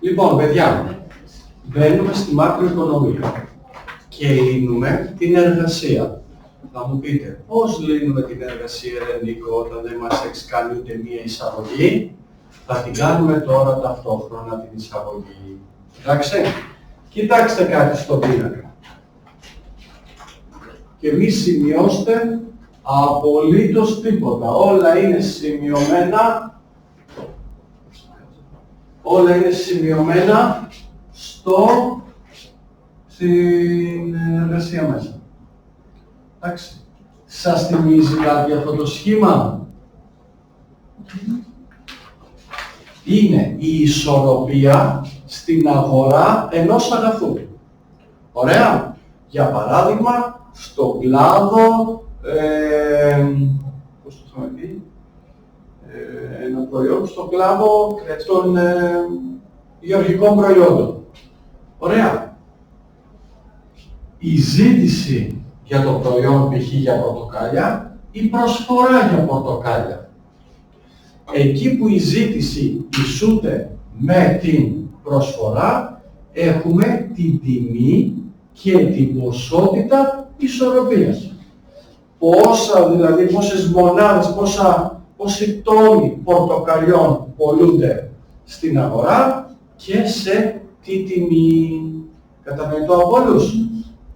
Λοιπόν, παιδιά, μπαίνουμε στη μακροοικονομία και λύνουμε την εργασία. Θα μου πείτε, πώς λύνουμε την εργασία, ρε Νίκο, όταν δεν μας έχεις κάνει ούτε μία εισαγωγή? Θα την κάνουμε τώρα ταυτόχρονα την εισαγωγή. Εντάξει, κοιτάξτε κάτι στον πίνακα. Και μη σημειώστε απολύτως τίποτα. Όλα είναι σημειωμένα. Όλα είναι σημειωμένα στην εργασία μέσα. Εντάξει. Σας θυμίζει κάτι αυτό το σχήμα? Είναι η ισορροπία στην αγορά ενός αγαθού. Ωραία. Για παράδειγμα, στον κλάδο, πώς το είχαμε πει, ένα προϊόν στον κλάδο των γεωργικών προϊόντων. Ωραία. Η ζήτηση για το προϊόν, π.χ. για πορτοκάλια, η προσφορά για πορτοκάλια. Εκεί που η ζήτηση ισούται με την προσφορά, έχουμε την τιμή και την ποσότητα ισορροπίας. Πόσες μονάδες, πόσοι τόνοι πορτοκαλιών πωλούνται στην αγορά και σε τι τιμή. Κατανοητό από όλους?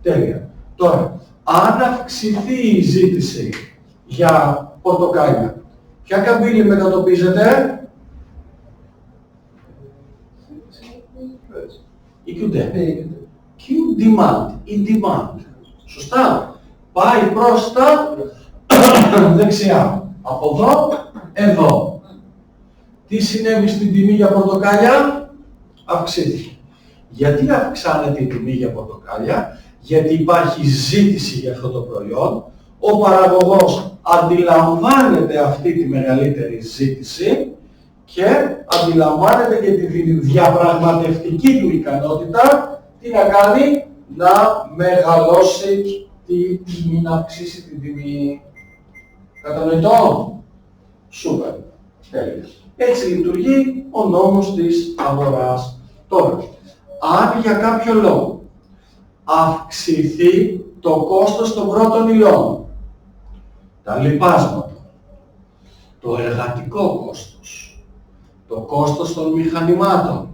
Τέλεια. Τώρα, αν αυξηθεί η ζήτηση για πορτοκάλια, ποια καμπύλη μετατοπίζεται? Η Q-demand, η demand. Σωστά. Πάει προς τα δεξιά. Από εδώ, εδώ. Τι συνέβη στην τιμή για πορτοκάλια? Αυξήθηκε. Γιατί αυξάνεται η τιμή για πορτοκάλια? Γιατί υπάρχει ζήτηση για αυτό το προϊόν. Ο παραγωγός αντιλαμβάνεται αυτή τη μεγαλύτερη ζήτηση και αντιλαμβάνεται και τη διαπραγματευτική του ικανότητα τι να κάνει? Να μεγαλώσει τη τιμή, να αυξήσει την τιμή. Κατανοητό? Σούπερ. Τέλεια. Έτσι λειτουργεί ο νόμος της αγοράς. Τώρα, αν για κάποιο λόγο αυξηθεί το κόστος των πρώτων υλών, τα λιπάσματα, το εργατικό κόστος, το κόστος των μηχανημάτων,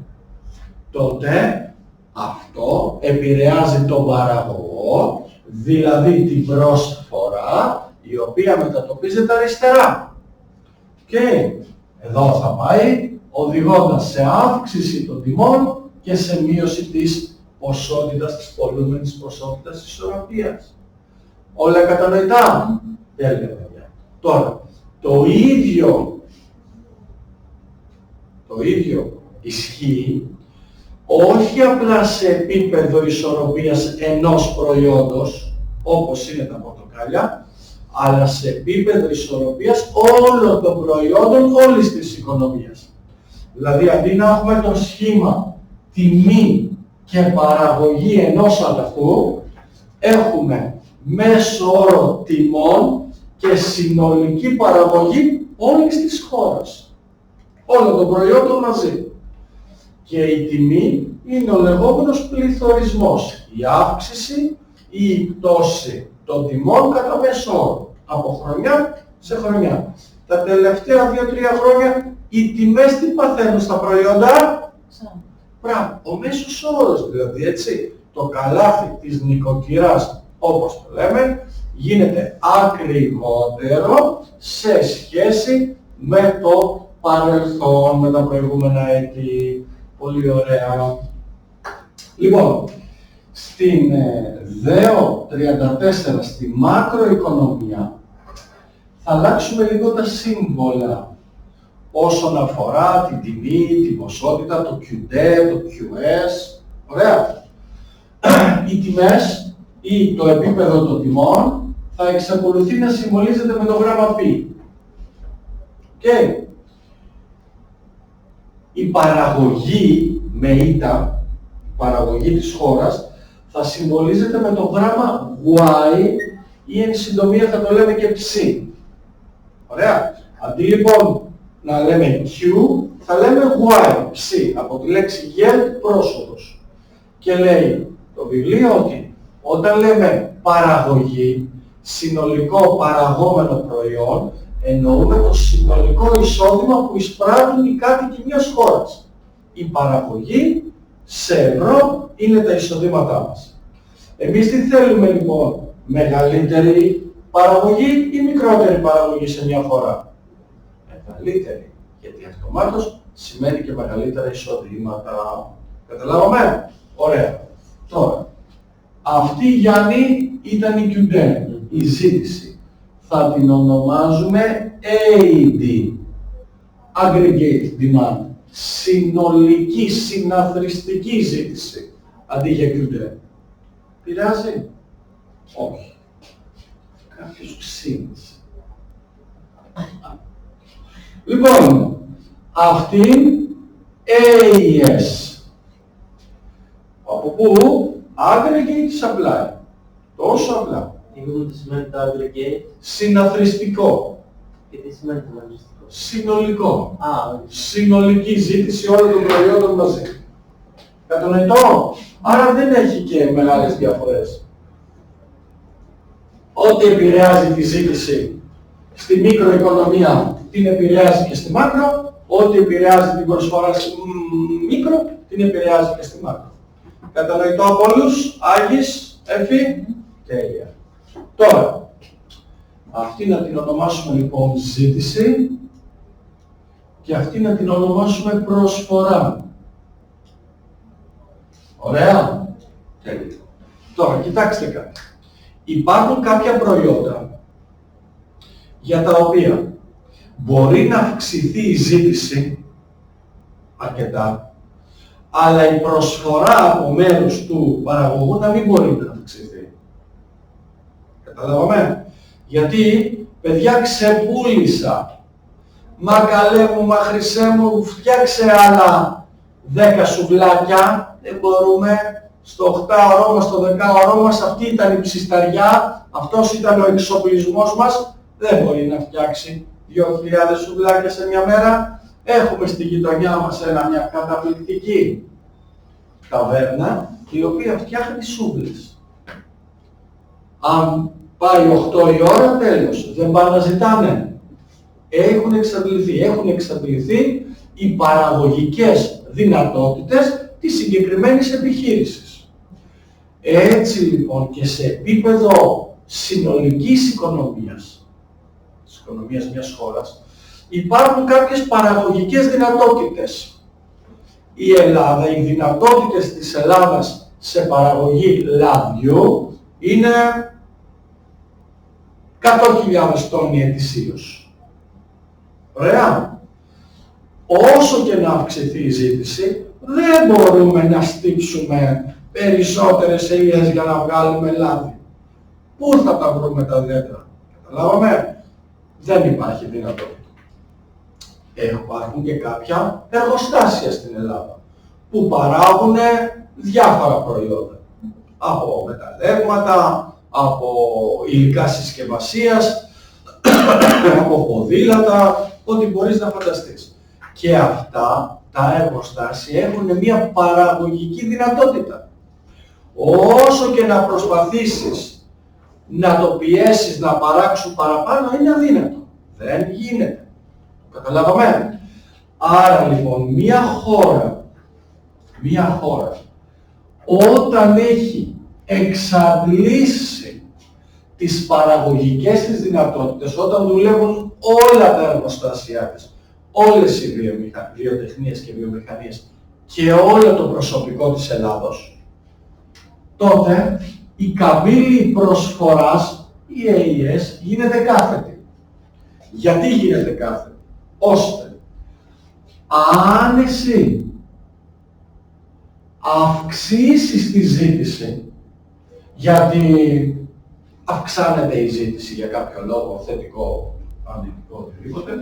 τότε αυτό επηρεάζει τον παραγωγό, δηλαδή την προσφορά, η οποία μετατοπίζεται αριστερά. Και εδώ θα πάει, οδηγώντας σε αύξηση των τιμών και σε μείωση της ποσότητας, της πολλούμενης ποσότητας ισορροπίας. Όλα κατανοητά? Τέλεια, παιδιά. Τώρα, το ίδιο ισχύει όχι απλά σε επίπεδο ισορροπίας ενός προϊόντος, όπως είναι τα πορτοκάλια, αλλά σε επίπεδο ισορροπίας όλων των προϊόντων όλης της οικονομίας. Δηλαδή, αντί να έχουμε το σχήμα τιμή και παραγωγή ενός αγαθού, έχουμε μέσο όρο τιμών και συνολική παραγωγή όλης της χώρας. Όλων των προϊόντων μαζί. Και η τιμή είναι ο λεγόμενος πληθωρισμός. Η αύξηση ή η πτώση των τιμών κατά μέσο όρο. Από χρονιά σε χρονιά. Τα τελευταία 2-3 χρόνια οι τιμές τι παθαίνουν στα προϊόντα? Μπράβο, ο μέσος όρος δηλαδή, έτσι. Το καλάθι της νοικοκυράς, όπως το λέμε, γίνεται ακριβότερο σε σχέση με το παρελθόν, με τα προηγούμενα έτη. Πολύ ωραία. Λοιπόν, στην ΔΕΟ 34, στη μακροοικονομία, θα αλλάξουμε λίγο τα σύμβολα όσον αφορά την τιμή, την ποσότητα, το QD, το QS. Ωραία. Οι τιμές ή το επίπεδο των τιμών θα εξακολουθεί να συμβολίζεται με το γράμμα π. Και η παραγωγή με ήτα, η παραγωγή της χώρας, θα συμβολίζεται με το γράμμα Y ή εν συντομία θα το λέμε και ψ. Ωραία. Αντί λοιπόν να λέμε Q, θα λέμε Y, ψ, από τη λέξη Geld, πρόσωπος. Και λέει το βιβλίο ότι όταν λέμε παραγωγή, συνολικό παραγόμενο προϊόν, εννοούμε το συνολικό εισόδημα που εισπράττουν οι κάτοικοι μιας χώρας. Η παραγωγή σε ευρώ είναι τα εισοδήματά μας. Εμείς τι θέλουμε λοιπόν, μεγαλύτερη παραγωγή ή μικρότερη παραγωγή σε μια χώρα? Μεγαλύτερη, γιατί αυτομάτως σημαίνει και μεγαλύτερα εισοδήματα. Καταλάβαμε? Ωραία. Τώρα, αυτή Γιάννη ήταν η QD, η ζήτηση. Θα την ονομάζουμε AD, Aggregate Demand, συνολική, συναθρηστική ζήτηση, αντί για QD. Πειράζει? Όχι. Κάποιος ξύνησε. Λοιπόν, αυτή AES. Από πού? Aggregate Supply. Τόσο απλά. Τι σημαίνει το aggregate? Συναθρηστικό. Και τι σημαίνει το συναθρηστικό? Συνολικό. Α, συνολική ζήτηση όλων των προϊόντων μαζί. Κατανοητό. Άρα δεν έχει και μεγάλες διαφορές. Ό,τι επηρεάζει τη ζήτηση στη μικροοικονομία την επηρεάζει και στη μάκρο, ό,τι επηρεάζει την προσφορά στη μικρο την επηρεάζει και στη μάκρο. Κατανοητό από όλους, Άγης, Εφη, τέλεια. Τώρα, αυτή να την ονομάσουμε λοιπόν ζήτηση και αυτή να την ονομάσουμε προσφορά. Ωραία. Τέλεια. Τώρα, κοιτάξτε κάτι. Υπάρχουν κάποια προϊόντα για τα οποία μπορεί να αυξηθεί η ζήτηση αρκετά, αλλά η προσφορά από μέρους του παραγωγού να μην μπορεί να αυξηθεί. Καταλάβαμε? Γιατί, παιδιά, ξεπούλησα. Μα καλέ μου, μα χρυσέ μου, φτιάξε άλλα 10 σουβλάκια. Δεν μπορούμε. Στο 8ωρο μας, στο 10ωρο μας, αυτή ήταν η ψισταριά, αυτός ήταν ο εξοπλισμός μας. Δεν μπορεί να φτιάξει 2.000 σουβλάκια σε μια μέρα. Έχουμε στη γειτονιά μας μια καταπληκτική ταβέρνα, η οποία φτιάχνει σούβλες. Αν πάει 8 η ώρα, τέλος. Δεν πάνε να ζητάνε. Έχουν εξαντληθεί οι παραγωγικές δυνατότητες της συγκεκριμένης επιχείρησης. Έτσι λοιπόν και σε επίπεδο συνολικής οικονομίας, της οικονομίας μιας χώρας, υπάρχουν κάποιες παραγωγικές δυνατότητες. Η Ελλάδα, οι δυνατότητες της Ελλάδας σε παραγωγή λαδιού είναι 100.000 τόνοι ετησίως. Ωραία. Όσο και να αυξηθεί η ζήτηση, δεν μπορούμε να στύψουμε περισσότερες ελιές για να βγάλουμε λάδι. Πού θα τα βρούμε τα δέντρα? Καταλάβαμε? Δεν υπάρχει δυνατότητα. Υπάρχουν και κάποια εργοστάσια στην Ελλάδα που παράγουν διάφορα προϊόντα. Από μεταλλεύματα, από υλικά συσκευασίας, από ποδήλατα, ό,τι μπορείς να φανταστείς. Και αυτά τα εργοστάσια έχουν μια παραγωγική δυνατότητα. Όσο και να προσπαθήσεις να το πιέσεις να παράξουν παραπάνω, είναι αδύνατο. Δεν γίνεται. Καταλάβαμε? Άρα λοιπόν μια χώρα όταν έχει εξαντλήσει τις παραγωγικές της δυνατότητες, όταν δουλεύουν όλα τα εργοστάσια της, όλες οι βιοτεχνίες και βιομηχανίες και όλο το προσωπικό της Ελλάδος, τότε η καμπύλη προσφοράς, η AES, γίνεται κάθετη. Γιατί γίνεται κάθετη? Ώστε αν εσύ αυξήσεις τη ζήτηση, γιατί αυξάνεται η ζήτηση για κάποιο λόγο, θετικό, αρνητικό, οτιδήποτε,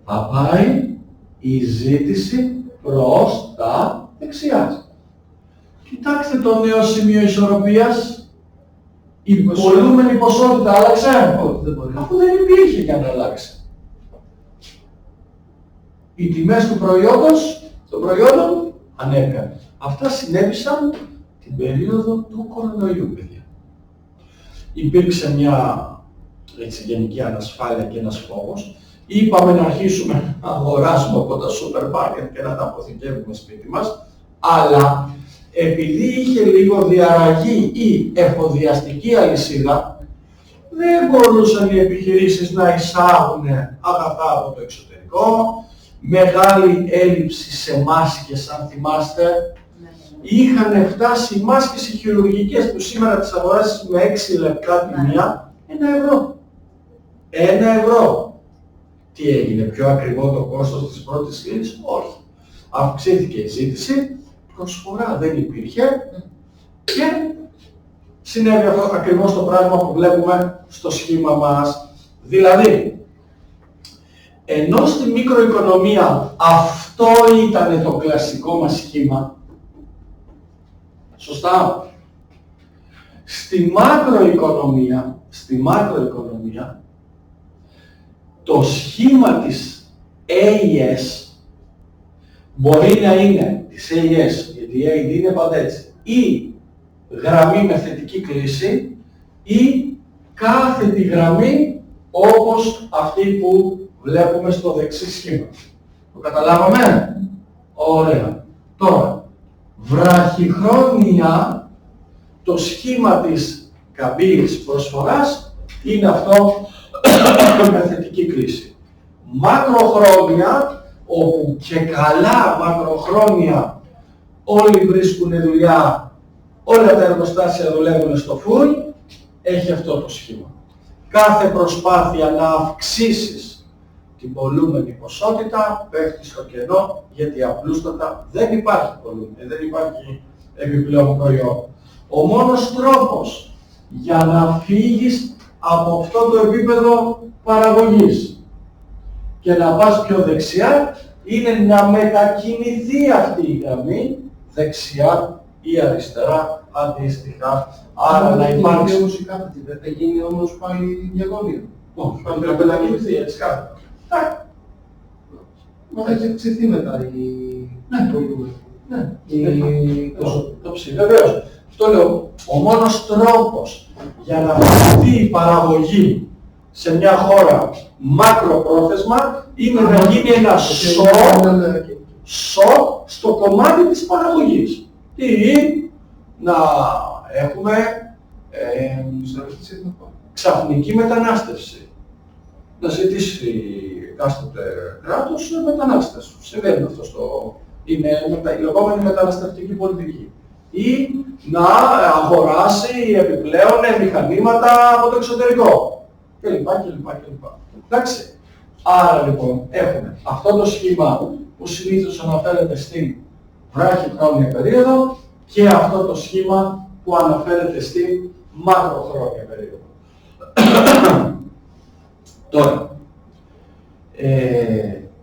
θα πάει η ζήτηση προς τα δεξιά. Κοιτάξτε το νέο σημείο ισορροπίας. Η πολλούμενη ποσότητα άλλαξε. Όχι, δεν μπορεί. Αφού δεν υπήρχε για να αλλάξει. Οι τιμές του προϊόντος, των προϊόντων ανέβηκαν. Αυτά συνέβησαν την περίοδο του κορονοϊού, παιδιά. Υπήρξε μια έτσι, γενική ανασφάλεια και ένας φόβος. Είπαμε να αρχίσουμε να αγοράσουμε από τα σούπερ μάρκετ και να τα αποθηκεύουμε σπίτι μας, αλλά επειδή είχε λίγο διαραγή η εφοδιαστική αλυσίδα, δεν μπορούσαν οι επιχειρήσεις να εισάγουν αγαθά από το εξωτερικό, μεγάλη έλλειψη σε μάσκες, αν θυμάστε. Είχαν φτάσει οι μάσκες οι χειρουργικές που σήμερα τις αγοράσεις με 6 λεπτά τη μία, 1 ευρώ. 1 ευρώ. Τι έγινε, πιο ακριβό το κόστος της πρώτης ύλης? Όχι. Αυξήθηκε η ζήτηση, προσφορά δεν υπήρχε και συνέβη αυτό ακριβώς το πράγμα που βλέπουμε στο σχήμα μας. Δηλαδή, ενώ στη μικροοικονομία αυτό ήταν το κλασικό μας σχήμα, σωστά, στη μακροοικονομία το σχήμα της AES μπορεί να είναι της AES, γιατί η AED είναι πάντα έτσι, ή γραμμή με θετική κλίση ή κάθετη γραμμή όπως αυτή που βλέπουμε στο δεξί σχήμα. Το καταλάβαμε? Ωραία. Τώρα, βραχυχρόνια το σχήμα της καμπύλης προσφοράς είναι αυτό με θετική κλίση. Μακροχρόνια, όπου και καλά μακροχρόνια όλοι βρίσκουν δουλειά, όλα τα εργοστάσια δουλεύουν στο φουλ, έχει αυτό το σχήμα. Κάθε προσπάθεια να αυξήσεις την πολλούμενη ποσότητα πέφτει στο κενό, γιατί απλούστατα δεν υπάρχει πολλούμενη, δεν υπάρχει επιπλέον προϊόν. Ο μόνος τρόπος για να φύγεις από αυτό το επίπεδο παραγωγής και να πας πιο δεξιά είναι να μετακινηθεί αυτή η γραμμή δεξιά ή αριστερά αντίστοιχα. Άρα να υπάρξει... όμως η κάθετη, δεν θα γίνει όμως πάλι διαγώνιο. Όχι, πάλι πρέπει να μετακινηθεί έτσι κάτω. Μα θα έχει αυξηθεί μετά η... Ναι, το ψήφι, βεβαίως. Αυτό λέω, ο μόνος τρόπος για να αυξηθεί η παραγωγή σε μια χώρα μακροπρόθεσμα είναι να γίνει ένα σοκ στο κομμάτι της παραγωγής. Ή να έχουμε ξαφνική μετανάστευση. Να ζητήσει εκάστοτε κράτος μετανάστες. Συμβαίνει αυτό είναι η λεγόμενη μεταναστευτική πολιτική. Ή να αγοράσει επιπλέον μηχανήματα από το εξωτερικό. Κλπ. Εντάξει. Άρα λοιπόν έχουμε αυτό το σχήμα που συνήθως αναφέρεται στην βράχυχρόνια περίοδο και αυτό το σχήμα που αναφέρεται στην μακροχρόνια περίοδο. Τώρα,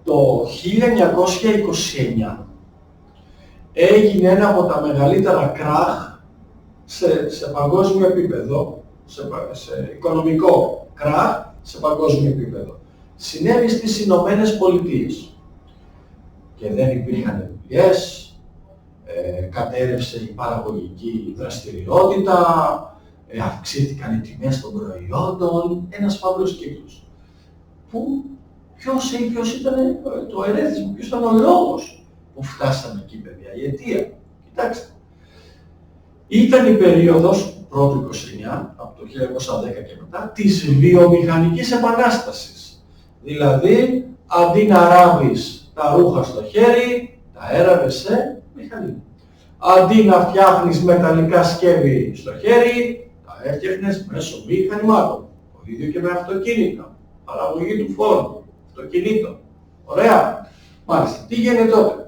το 1929 έγινε ένα από τα μεγαλύτερα κράχ σε παγκόσμιο επίπεδο, σε οικονομικό κράχ σε παγκόσμιο επίπεδο. Συνέβη στις Ηνωμένες Πολιτείες και δεν υπήρχαν δουλειές, κατέρευσε η παραγωγική δραστηριότητα, αυξήθηκαν οι τιμές των προϊόντων, ένας φαύλος κύκλος. Ποιος ήταν το ερέθισμα, ποιος ήταν ο λόγος που φτάσαμε εκεί, παιδιά, η αιτία? Κοιτάξτε, ήταν η περίοδος πρώτου 29, από το 1910 και μετά, της βιομηχανικής επανάστασης. Δηλαδή, αντί να ράβεις τα ρούχα στο χέρι, τα έραβες σε μηχανή. Αντί να φτιάχνεις μεταλλικά σκεύη στο χέρι, τα έφτιαχνες μέσω μηχανημάτων. Το ίδιο και με αυτοκίνητα, παραγωγή του φόρου, αυτοκινήτων. Ωραία. Μάλιστα, τι γίνεται τότε?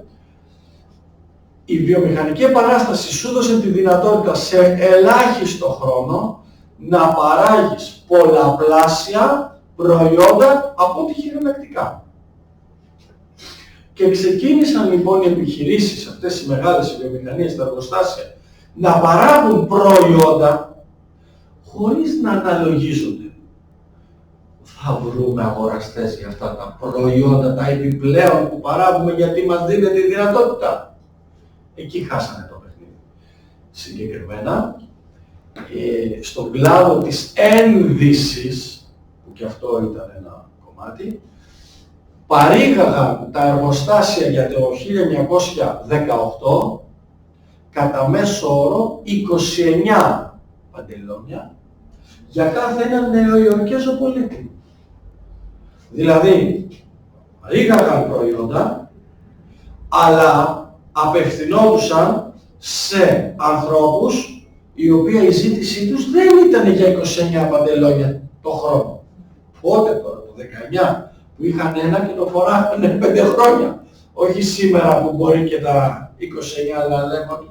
Η βιομηχανική επανάσταση σου έδωσε τη δυνατότητα σε ελάχιστο χρόνο να παράγεις πολλαπλάσια προϊόντα από ό,τι χειρονακτικά. Και ξεκίνησαν λοιπόν οι επιχειρήσεις, αυτές οι μεγάλες βιομηχανίες, τα εργοστάσια, να παράγουν προϊόντα χωρίς να αναλογίζονται. Θα βρούμε αγοραστές για αυτά τα προϊόντα, τα επιπλέον που παράγουμε γιατί μας δίνεται η δυνατότητα. Εκεί χάσανε το παιχνίδι. Συγκεκριμένα, στον κλάδο της ένδυσης, που και αυτό ήταν ένα κομμάτι, παρήγαγαν τα εργοστάσια για το 1918 κατά μέσο όρο 29 παντελόνια για κάθε έναν νεοϊορκέζο πολίτη. Δηλαδή, παρήγαγαν προϊόντα, αλλά απευθυνόντουσαν σε ανθρώπους οι οποίοι η ζήτησή τους δεν ήταν για 29 παντελόνια το χρόνο. Πότε τώρα, το 19, που είχαν ένα και το φοράγανε 5 χρόνια. Όχι σήμερα που μπορεί και τα 29, αλλά λέμε ότι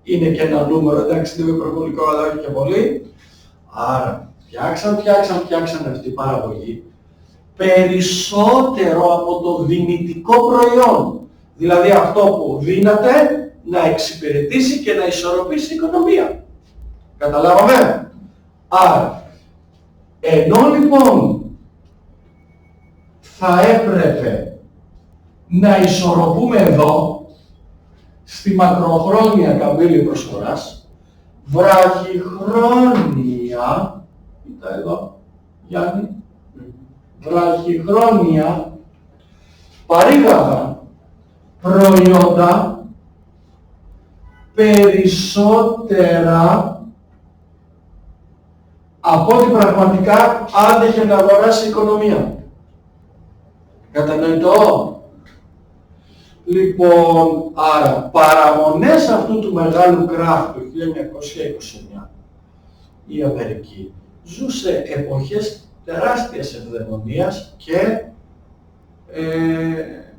είναι και ένα νούμερο, εντάξει δεν είναι υπερβολικό, αλλά όχι και πολύ. Άρα φτιάξαν αυτή η παραγωγή περισσότερο από το δυνητικό προϊόν. Δηλαδή αυτό που δύναται να εξυπηρετήσει και να ισορροπήσει την οικονομία. Καταλάβαμε. Άρα, ενώ λοιπόν θα έπρεπε να ισορροπούμε εδώ, στη μακροχρόνια καμπύλη προσφοράς, βραχυχρόνια, κοίτα εδώ, Γιάννη, βραχυχρόνια παρήγαγαν προϊόντα περισσότερα από ό,τι πραγματικά άντεχε να αγοράσει η οικονομία. Κατανοητό. Λοιπόν, άρα παραμονές αυτού του μεγάλου κράχου του 1929 η Αμερική ζούσε εποχές τεράστιας ευδαιμονίας και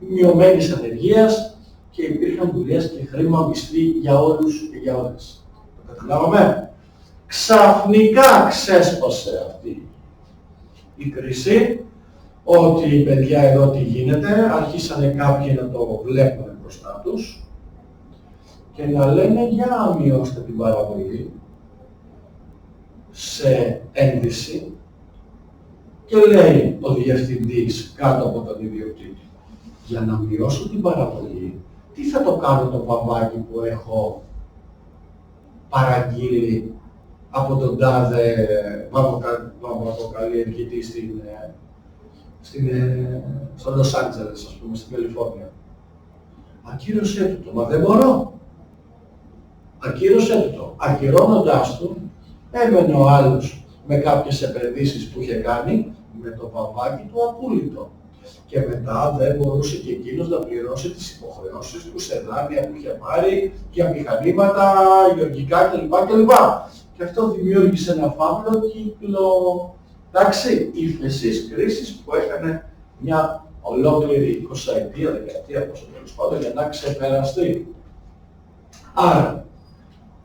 μειωμένης ανεργίας και υπήρχαν δουλειές και χρήμα μισθή για όλους και για όλες. Το καταλάβαμε. Ξαφνικά ξέσπασε αυτή η κρίση, ότι παιδιά εδώ τι γίνεται, αρχίσανε κάποιοι να το βλέπουν μπροστά τους και να λένε για μειώστε την παραγωγή σε ένδυση και λέει ο διευθυντής κάτω από τον ιδιοκτήτη, για να μειώσω την παραγωγή, τι θα το κάνω το βαμβάκι που έχω παραγγείλει από τον τάδε βαμβακοκαλλιεργητή στο Λος Άντζελες, ας πούμε, στην Καλιφόρνια. Ακύρωσέ του το, μα δεν μπορώ. Ακύρωσέ του το. Ακυρώνοντάς του, έμενε ο άλλος με κάποιες επενδύσεις που είχε κάνει, με το βαμβάκι του απούλητο. Και μετά δεν μπορούσε και εκείνος να πληρώσει τις υποχρεώσεις του σε δάνεια που είχε πάρει για μηχανήματα, γεωργικά κλπ. Και αυτό δημιούργησε ένα φαύλο κύκλο, εντάξει, ύφεσης, κρίσης που έκανε μια ολόκληρη 20ετία, δεκαετία, πόσο τέλος πάντων, για να ξεπεραστεί. Άρα,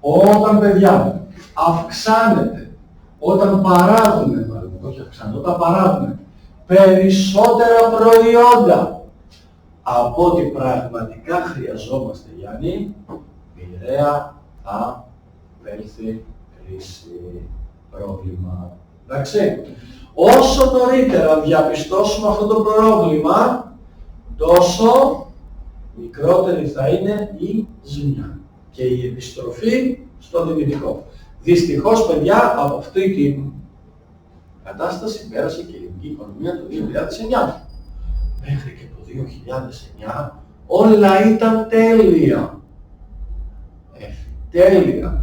όταν παιδιά αυξάνεται, όταν παράγουμε, μάλλον, όχι αυξάνεται, όταν παράγουμε περισσότερα προϊόντα από ό,τι πραγματικά χρειαζόμαστε, Γιάννη, μοιραία θα έλθει κρίση, πρόβλημα. Εντάξει. Όσο νωρίτερα διαπιστώσουμε αυτό το πρόβλημα, τόσο μικρότερη θα είναι η ζημιά και η επιστροφή στο δυνητικό. Δυστυχώς, παιδιά, από αυτή την κατάσταση πέρασε και η ελληνική οικονομία το 2009. Μέχρι και το 2009 όλα ήταν τέλεια. Τέλεια.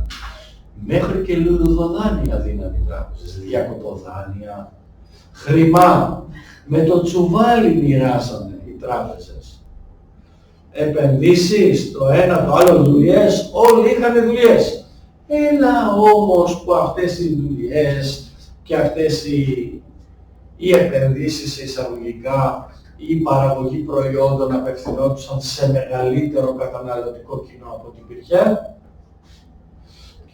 Μέχρι και λουλουδοδάνεια δίνανε οι τράπεζες, διακοποδάνεια, χρημά. Με το τσουβάλι μοιράσανε οι τράπεζες. Επενδύσεις, το ένα, το άλλο, δουλειές, όλοι είχαν δουλειές. Έλα όμως που αυτές οι δουλειές και αυτές οι επενδύσεις εισαγωγικά ή η παραγωγή προϊόντων απευθυνόντουσαν σε μεγαλύτερο καταναλωτικό κοινό από ό,τι υπήρχε.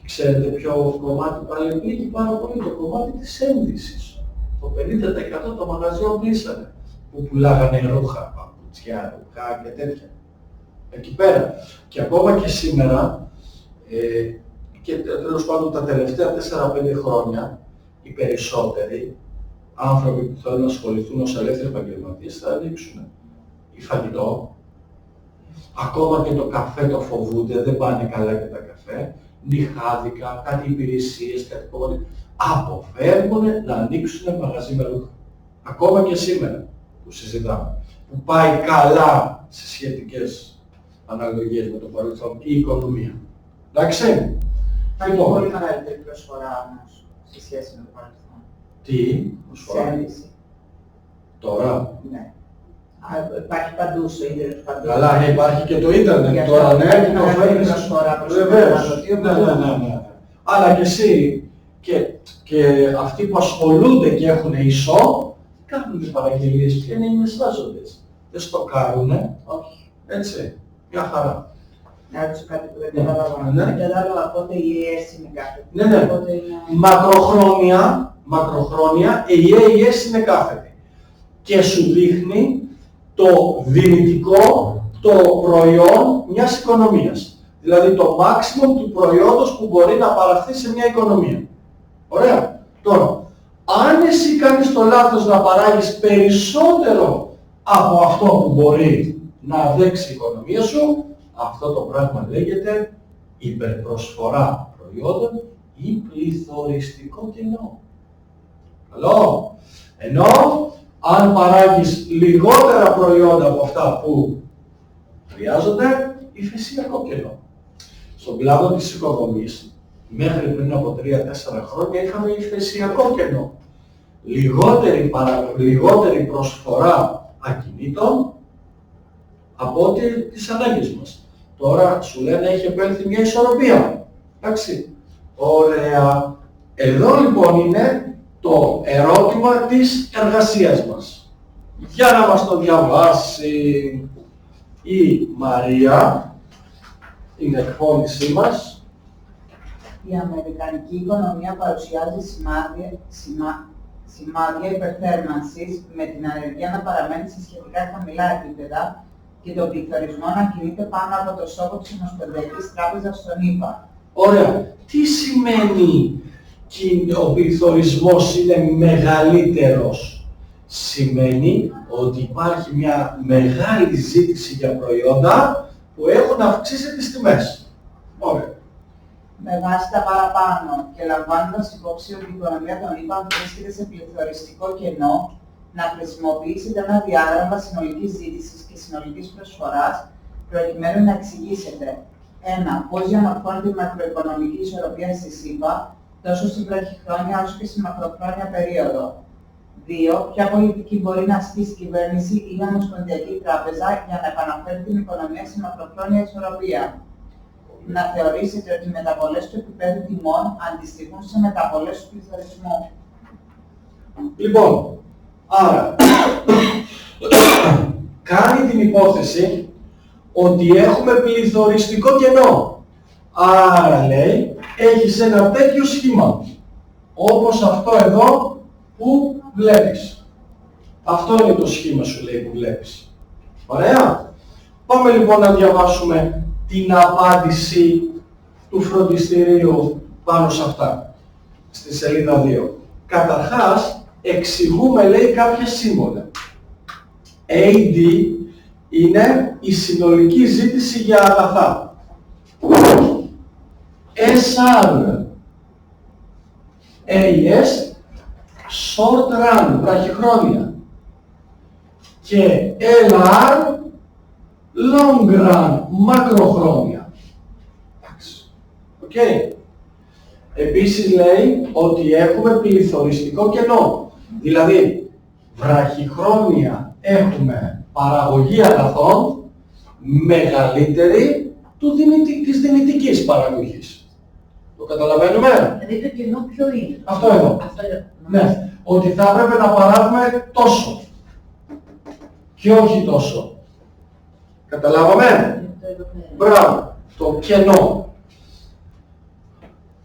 Ξέρετε ποιο κομμάτι πάλι πλήγει πάρα πολύ, το κομμάτι της ένδυσης. Το 50% των μαγαζιών κλείσανε, που πουλάγανε ρούχα, παπουτσιά, ρούχα και τέτοια. Εκεί πέρα. Και ακόμα και σήμερα και τέλος πάντων τα τελευταία 4-5 χρόνια οι περισσότεροι άνθρωποι που θέλουν να ασχοληθούν ως ελεύθεροι επαγγελματίες θα ανοίξουν ή φαγητό, ακόμα και το καφέ το φοβούνται, δεν πάνε καλά και τα καφέ, νυχάδικα, κάτι υπηρεσίες, κάτι πόδι, αποφεύγουν να ανοίξουν μαγαζί με ρούχα. Ακόμα και σήμερα που συζητάμε, που πάει καλά σε σχετικές αναλογίες με το παρελθόν η οικονομία. Εντάξει. Υπάρχει πολύ μεγαλύτερη προσφορά όμως σε σχέση με το παρελθόν. Τι προσφορά. Σέρβιση. Τώρα. Ναι. Υπάρχει παντού στο ίντερνετ, παντού. Καλά, ναι, υπάρχει και το ίντερνετ τώρα, ναι, και το φέρνεις. Βεβαίως. Ναι. Αλλά και εσύ και αυτοί που ασχολούνται και έχουν e-shop, κάνουν παραγγελίες και είναι οι μεσάζοντες. Δεν στοκάρουνε. Όχι. Έτσι. Μια χαρά. Να ρωτήσω κάτι που δεν κατάλαβα. Ναι. Δεν κατάλαβα πότε η AES είναι κάθετη. Ναι. Πότε είναι... Μακροχρόνια η AES είναι κάθετη. Και σου δείχνει το δυνητικό, το προϊόν μιας οικονομίας. Δηλαδή το maximum του προϊόντος που μπορεί να παραχθεί σε μια οικονομία. Ωραία. Τώρα, αν εσύ κάνεις το λάθος να παράγεις περισσότερο από αυτό που μπορεί να αντέξει η οικονομία σου, αυτό το πράγμα λέγεται υπερπροσφορά προϊόντων ή πληθωριστικό κενό. Καλό. Ενώ αν παράγεις λιγότερα προϊόντα από αυτά που χρειάζονται, υφεσιακό κενό. Στον κλάδο της οικοδομής, μέχρι πριν από 3-4 χρόνια είχαμε υφεσιακό κενό. Λιγότερη προσφορά ακινήτων από ό,τι τις ανάγκες μας. Τώρα σου λένε έχει επέλθει μια ισορροπία. Εντάξει. Ωραία. Εδώ λοιπόν είναι το ερώτημα της εργασίας μας. Για να μας το διαβάσει η Μαρία, την εκφώνησή μας. Η αμερικανική οικονομία παρουσιάζει σημάδια υπερθέρμανσης, με την ανεργία να παραμένει σε σχετικά χαμηλά επίπεδα και τον πληθωρισμό να κινείται πάνω από το στόχο της Ομοσπονδιακής Τράπεζας στον ΗΠΑ. Ωραία. Τι σημαίνει ο πληθωρισμός είναι μεγαλύτερος? Σημαίνει ότι υπάρχει μια μεγάλη ζήτηση για προϊόντα που έχουν αυξήσει τις τιμές. Ωραία. Με βάση τα παραπάνω και λαμβάνοντας υπόψη ότι η οικονομία των ΗΠΑ βρίσκεται σε πληθωριστικό κενό, να χρησιμοποιήσετε ένα διάγραμμα συνολικής ζήτησης και συνολικής προσφοράς προκειμένου να εξηγήσετε 1. Πώς διαμορφώνεται η μακροοικονομική ισορροπία στις ΗΠΑ, τόσο στην βραχυχρόνια όσο και στη μακροχρόνια περίοδο. 2. Ποια πολιτική μπορεί να ασκήσει η κυβέρνηση ή η Ομοσπονδιακή Τράπεζα για να επαναφέρει την οικονομία σε μακροχρόνια ισορροπία. Να θεωρήσετε ότι οι μεταβολές του επίπεδου τιμών αντιστοιχούν σε μεταβολές του πληθωρισμού. Λοιπόν, άρα, κάνει την υπόθεση ότι έχουμε πληθωριστικό κενό. Άρα λέει, έχεις ένα τέτοιο σχήμα, όπως αυτό εδώ που βλέπεις. Αυτό είναι το σχήμα σου λέει που βλέπεις. Ωραία. Πάμε λοιπόν να διαβάσουμε την απάντηση του φροντιστηρίου πάνω σε αυτά, στη σελίδα 2. Καταρχάς, εξηγούμε λέει κάποια σύμβολα. AD είναι η συνολική ζήτηση για αγαθά. SR, AS, short run, βραχυχρόνια. Και LR, long run, μακροχρόνια. Okay. Επίσης λέει ότι έχουμε πληθωριστικό κενό. Δηλαδή, βραχυχρόνια έχουμε παραγωγή αγαθών μεγαλύτερη της δυνητικής παραγωγής. Το καταλαβαίνουμε? Δηλαδή το κενό ποιο είναι? Αυτό εδώ. Ναι, ότι θα έπρεπε να παράγουμε τόσο και όχι τόσο. Καταλάβαμε? Μπράβο, το κενό.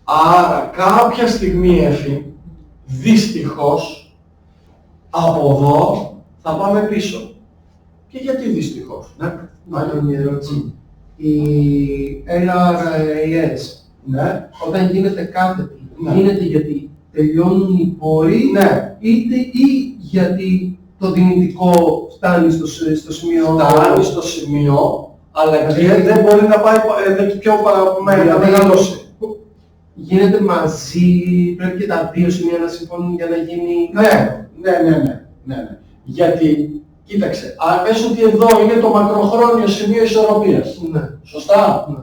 Άρα κάποια στιγμή Εφη, δυστυχώς, από εδώ θα πάμε πίσω. Και γιατί δυστυχώς, ναι? Άλλη μια ερώτηση. Η LRAS Ναι. Όταν γίνεται κάθετη, Ναι. γίνεται γιατί τελειώνουν οι πόροι, Ναι. είτε ή γιατί το δυνητικό φτάνει στο σημείο... Φτάνει στο σημείο, αλλά και δεν μπορεί να πάει πιο να μεγαλώσει. Γίνεται μαζί, πρέπει και τα δύο σημεία να συμφωνούν για να γίνει... Ναι. Γιατί, κοίταξε, αν πες ότι εδώ είναι το μακροχρόνιο σημείο ισορροπίας. Ναι. Σωστά. Ναι.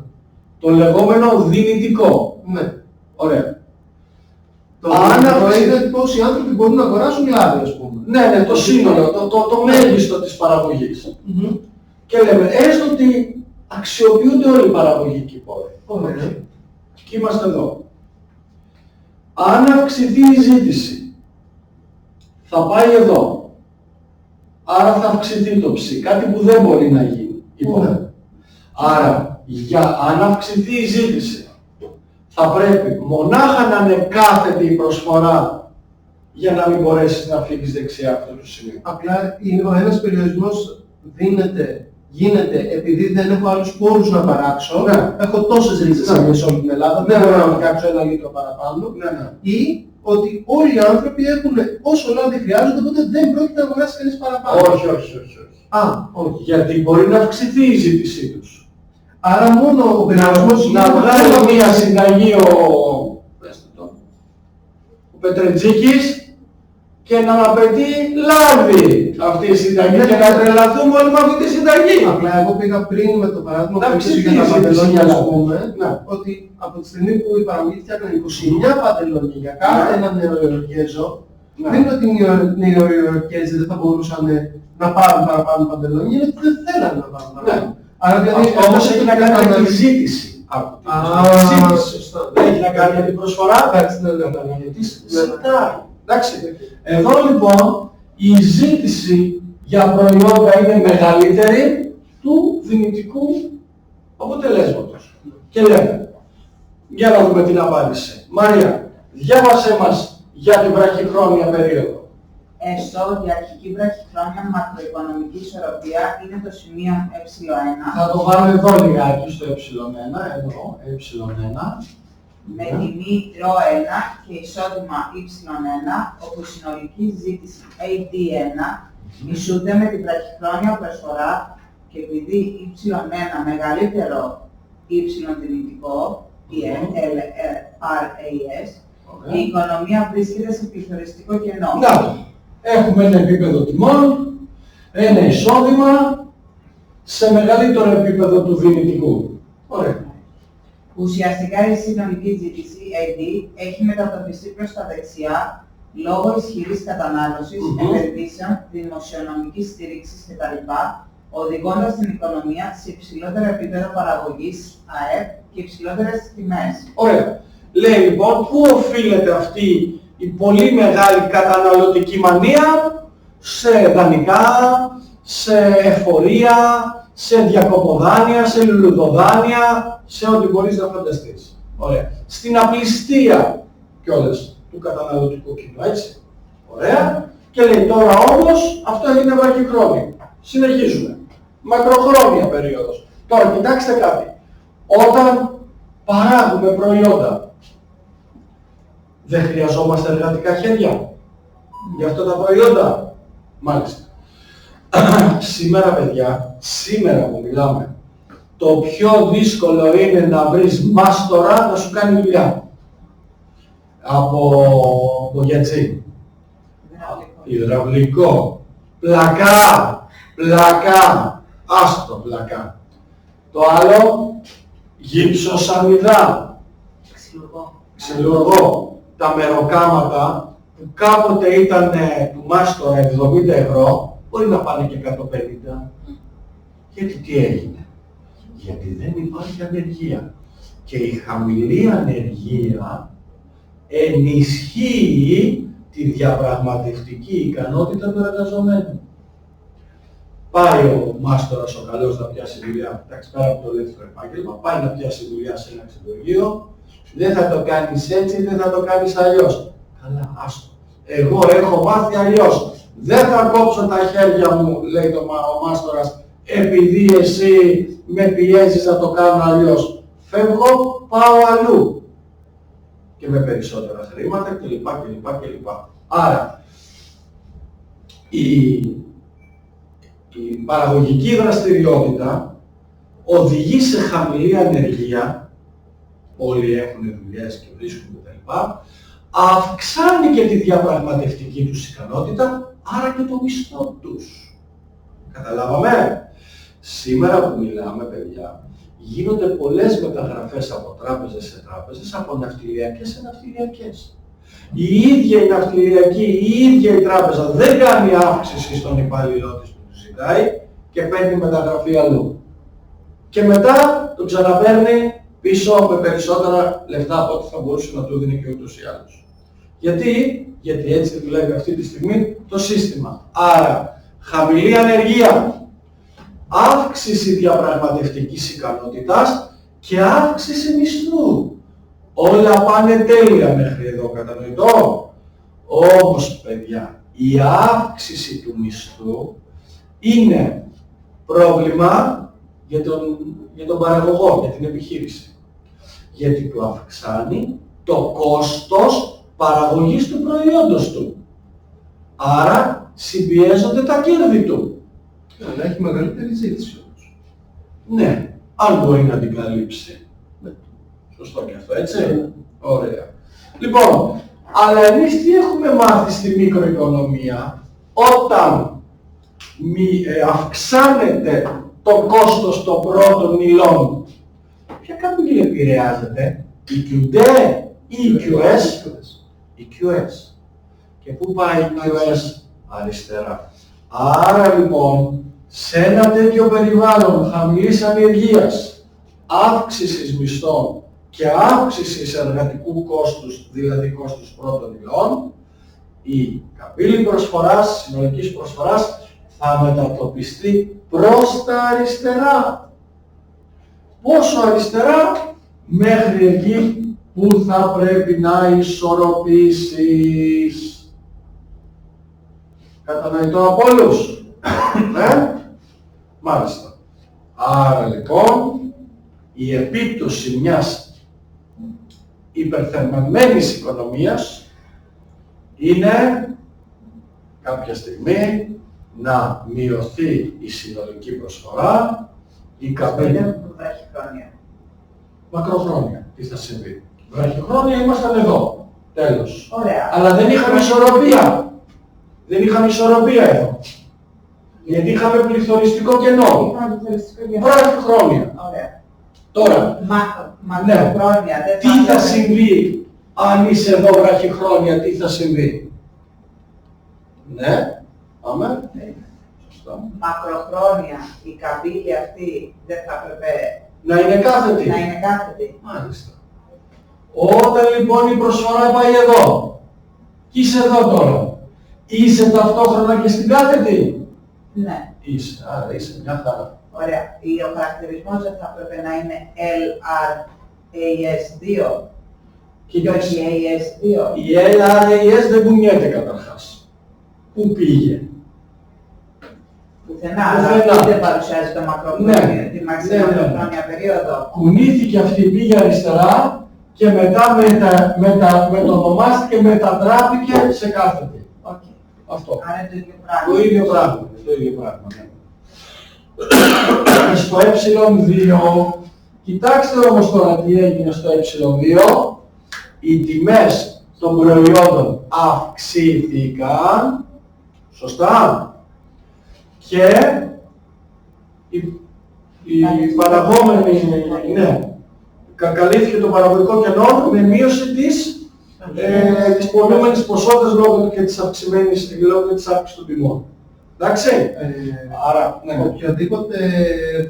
Το λεγόμενο δυνητικό. Ναι. Ωραία. Το δυνητικό είναι πόσοι άνθρωποι μπορούν να αγοράσουν λάδι, ας πούμε. Ναι, το σύνολο, το μέγιστο της παραγωγής. Και λέμε, έστω ότι αξιοποιούνται όλοι οι παραγωγικοί πόροι. Ωραία. Και είμαστε εδώ. Αν αυξηθεί η ζήτηση, θα πάει εδώ. Άρα θα αυξηθεί το ψι, κάτι που δεν μπορεί να γίνει. Άρα, αν αυξηθεί η ζήτηση, θα πρέπει μονάχα να είναι κάθετη η προσφορά για να μην μπορέσεις να φύγεις δεξιά αυτού του σημείου. Απλά ο ένας περιορισμός γίνεται επειδή δεν έχω άλλους πόρους να παράξω. Ναι. Έχω τόσες ρίζες σε όλη την Ελλάδα, δεν μπορώ να φτιάξω 1 λίτρο παραπάνω. Ναι. Ή ότι όλοι οι άνθρωποι έχουν όσο λάδι χρειάζονται, οπότε δεν πρόκειται να αγοράσει κανείς παραπάνω. Όχι. Όχι. Γιατί μπορεί να αυξηθεί η ζήτησή τους. Άρα μόνο ο περιορισμός Να βγάλει μια συνταγή ο Πετρετζίκης και να απαιτεί λάδι αυτή η συνταγή και να τρελαθούμε όλοι με αυτή τη συνταγή. Απλά εγώ πήγα πριν με το παράδειγμα Να που ψηφίσει για τα παντελόνια, η ας Ελλάδα. πούμε, Ναι. ότι από τη στιγμή που οι παραγωγοί φτιάχναν 29 παντελόνια για κάθε Ναι. έναν νεοϊορκέζο, Ναι. δεν είναι ότι οι νεοϊορκέζοι δεν θα μπορούσαν να πάρουν παραπάνω παντελόνια, είναι ότι δεν θέλανε να πάρουν παραπάνω. Άρα δηλαδή Αυτό όμως έχει να κάνει με τη ζήτηση. Σωστά. Δεν έχει να κάνει με την προσφορά. Εντάξει, ναι. Γιατί ζητάει. Εντάξει. Εδώ λοιπόν η ζήτηση για προϊόντα είναι μεγαλύτερη του δυνητικού αποτελέσματος. Και λέμε, για να δούμε την απάντηση. Μαρία, διάβασέ μας για την βραχυχρόνια περίοδο. Η αρχική βραχυχρόνια μακροοικονομική ισορροπία είναι το σημείο ε1 Θα το βάλω εδώ λιγάκι στο ε1, εδώ, ε1. με τιμή ρ1 και εισόδημα y1, όπου η συνολική ζήτηση AD1 ισούται με την βραχυχρόνια προσφορά και επειδή y1 μεγαλύτερο y δυνητικό, η RAS, η οικονομία βρίσκεται σε πληθωριστικό κενό. Να, έχουμε ένα επίπεδο τιμών, ένα εισόδημα σε μεγαλύτερο επίπεδο του δυνητικού. Ωραία. Ουσιαστικά η συνολική ζήτηση AD έχει μετατοπιστεί προς τα δεξιά λόγω ισχυρής κατανάλωσης, επενδύσεων, δημοσιονομικής στήριξης κτλ. Οδηγώντας την οικονομία σε υψηλότερο επίπεδο παραγωγής ΑΕΠ και υψηλότερες τιμές. Ωραία. Λέει λοιπόν, πού οφείλεται αυτή η πολύ μεγάλη καταναλωτική μανία? Σε δανεικά, σε εφορία, σε διακοποδάνεια, σε λουλουδοδάνεια, σε ό,τι μπορείς να φανταστείς. Ωραία. Στην απληστία κιόλας του καταναλωτικού κοινού, έτσι. Ωραία. Και λέει τώρα όμως, αυτό είναι βραχυχρόνιο. Συνεχίζουμε. Μακροχρόνια περίοδος. Τώρα κοιτάξτε κάτι. Όταν παράγουμε προϊόντα, δεν χρειαζόμαστε εργατικά χέρια για αυτά τα προϊόντα. Μάλιστα. Σήμερα παιδιά, σήμερα που μιλάμε, το πιο δύσκολο είναι να βρεις μάστορα να σου κάνει δουλειά. Από γιατζή. Υδραυλικό. Πλακά. Άστο πλακά. Το άλλο, γύψος-σαμιδά. Ξυλουργό. Τα μεροκάματα που κάποτε ήταν του μάστορα 70 ευρώ, μπορεί να πάνε και 150. Γιατί τι έγινε? Γιατί δεν υπάρχει ανεργία. Και η χαμηλή ανεργία ενισχύει τη διαπραγματευτική ικανότητα του εργαζομένου. Πάει ο μάστορας ο καλός να πιάσει δουλειά, εντάξει, πέρα από το δεύτερο επάγγελμα, πάει να πιάσει δουλειά σε ένα ξυλουργείο, δεν θα το κάνεις έτσι, δεν θα το κάνεις αλλιώς. Καλά, άστο. Εγώ έχω μάθει αλλιώς. Δεν θα κόψω τα χέρια μου, λέει ο μάστορας, επειδή εσύ με πιέζεις να το κάνω αλλιώς. φεύγω, πάω αλλού. Και με περισσότερα χρήματα κλπ. Άρα, η παραγωγική δραστηριότητα οδηγεί σε χαμηλή ανεργία, όλοι έχουν δουλειές και βρίσκουν κτλ. Αυξάνει και τη διαπραγματευτική τους ικανότητα, άρα και το μισθό τους. Καταλάβαμε? Σήμερα που μιλάμε, παιδιά, γίνονται πολλές μεταγραφές από τράπεζες σε τράπεζες, από ναυτιλιακές σε ναυτιλιακές. Η ίδια η ναυτιλιακή, η ίδια η τράπεζα δεν κάνει αύξηση στον υπάλληλό της που του ζητάει και παίρνει μεταγραφή αλλού. Και μετά το ξαναπαίρνει πίσω με περισσότερα λεφτά από ό,τι θα μπορούσε να του δίνει και ούτως ή άλλως. Γιατί έτσι δουλεύει αυτή τη στιγμή το σύστημα. Άρα, χαμηλή ανεργία, αύξηση διαπραγματευτικής ικανότητας και αύξηση μισθού. Όλα πάνε τέλεια μέχρι εδώ, κατανοητό. Όμως, παιδιά, η αύξηση του μισθού είναι πρόβλημα για τον παραγωγό, για την επιχείρηση. Γιατί του αυξάνει το κόστος παραγωγής του προϊόντος του. Άρα συμπιέζονται τα κέρδη του. Αλλά έχει μεγαλύτερη ζήτηση όμως. Ναι, αν μπορεί να την καλύψει. Ναι. Σωστό και αυτό, έτσι. Ναι. Ωραία. Λοιπόν, αλλά εμείς τι έχουμε μάθει στη μικροοικονομία? Όταν αυξάνεται το κόστος των πρώτων υλών, ποια καμπύλη επηρεάζεται? Η QD ή η QS? Η QS. Και πού πάει η QS? Αριστερά. Άρα λοιπόν, σε ένα τέτοιο περιβάλλον χαμηλής ανεργίας, αύξησης μισθών και αύξησης εργατικού κόστους, δηλαδή κόστους πρώτων υλών, η καμπύλη προσφοράς, συνολικής προσφοράς, θα μετατοπιστεί προς τα αριστερά. Πόσο αριστερά? Μέχρι εκεί που θα πρέπει να ισορροπήσεις. Κατανοητό από όλους? Ναι? Μάλιστα. Άρα λοιπόν, η επίπτωση μιας υπερθερμανμένης οικονομίας είναι κάποια στιγμή να μειωθεί η συνολική προσφορά, η καμπύλη. Βραχυχρόνια. Μακροχρόνια. Τι θα συμβεί? Βραχυχρόνια ήμασταν εδώ. Τέλος. Ωραία. Αλλά δεν είχαμε ισορροπία. Δεν είχαμε ισορροπία εδώ. Γιατί είχαμε πληθωριστικό κενό. Είχαμε πληθωριστικό κενό. Βραχυχρόνια. Ωραία. Τώρα, Μακροχρόνια. Δεν τι θα συμβεί αν είσαι εδώ βραχυχρόνια, τι θα συμβεί? Ναι, πάμε. Σωστά. Μακροχρόνια η καμπύλη αυτή δεν θα έπρεπε Να είναι κάθετη. να είναι κάθετη. Μάλιστα. Όταν λοιπόν η προσφορά πάει εδώ και είσαι εδώ τώρα, είσαι ταυτόχρονα και στην κάθετη? Ναι. Είσαι, άρα είσαι μια χαρά. Ωραία. Ο χαρακτηρισμός δεν θα έπρεπε να είναι LRAS2 και όχι AS2. Η LRAS δεν κουνιέται καταρχάς. Πού πήγε? Πουθενά, αλλά δεν παρουσιάζει το μακροχρόνιο, τη μακροχρόνια περίοδο. Κουνήθηκε αυτή, πήγε αριστερά και μετά μετονομάστηκε, μετατράπηκε σε κάθετη. Okay. Αυτό. Άρα είναι το ίδιο πράγμα. Το ίδιο πράγμα. Το ίδιο πράγμα. Ναι. Στο ε2, κοιτάξτε όμως τώρα τι έγινε στο ε2. Οι τιμές των προϊόντων αυξήθηκαν, σωστά, και η παραγόμενη, ναι, καλύφθηκε το παραγωγικό κενό με μείωση της πολλούμενης ποσότητας λόγω και της αυξημένης, λόγω της αύξησης των τιμών. Εντάξει, άρα, ναι. Οποιαδήποτε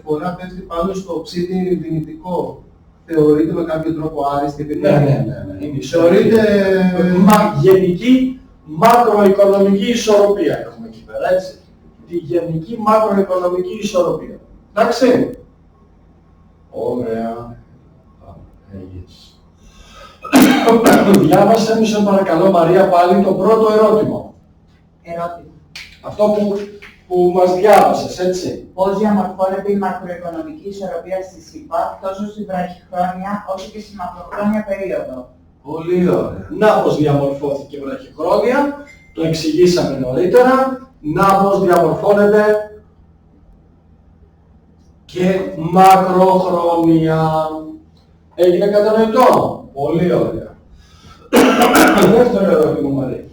φορά πέφτει πάνω στο ψήφι δυνητικό θεωρείται με κάποιο τρόπο άριστη? Ναι. Θεωρείται γενική μακροοικονομική ισορροπία έχουμε εκεί πέρα, έτσι. Τη γενική μακροοικονομική ισορροπία. Εντάξει. Ωραία. Yes. Διάβασε μου σε παρακαλώ Μαρία πάλι το πρώτο ερώτημα. Ερώτημα. Αυτό που που μας διάβασες, έτσι. Πώς διαμορφώνεται η μακροοικονομική ισορροπία στη ΣΥΠΑ τόσο στη βραχυχρόνια όσο και στη μακροχρόνια περίοδο. Πολύ ωραία. Να πώς διαμορφώθηκε βραχυχρόνια, το εξηγήσαμε νωρίτερα. Να πώς διαμορφώνεται και μακροχρόνια. Έγινε κατανοητό. Πολύ ωραία. Δεύτερο ερώτημα, Μαρία.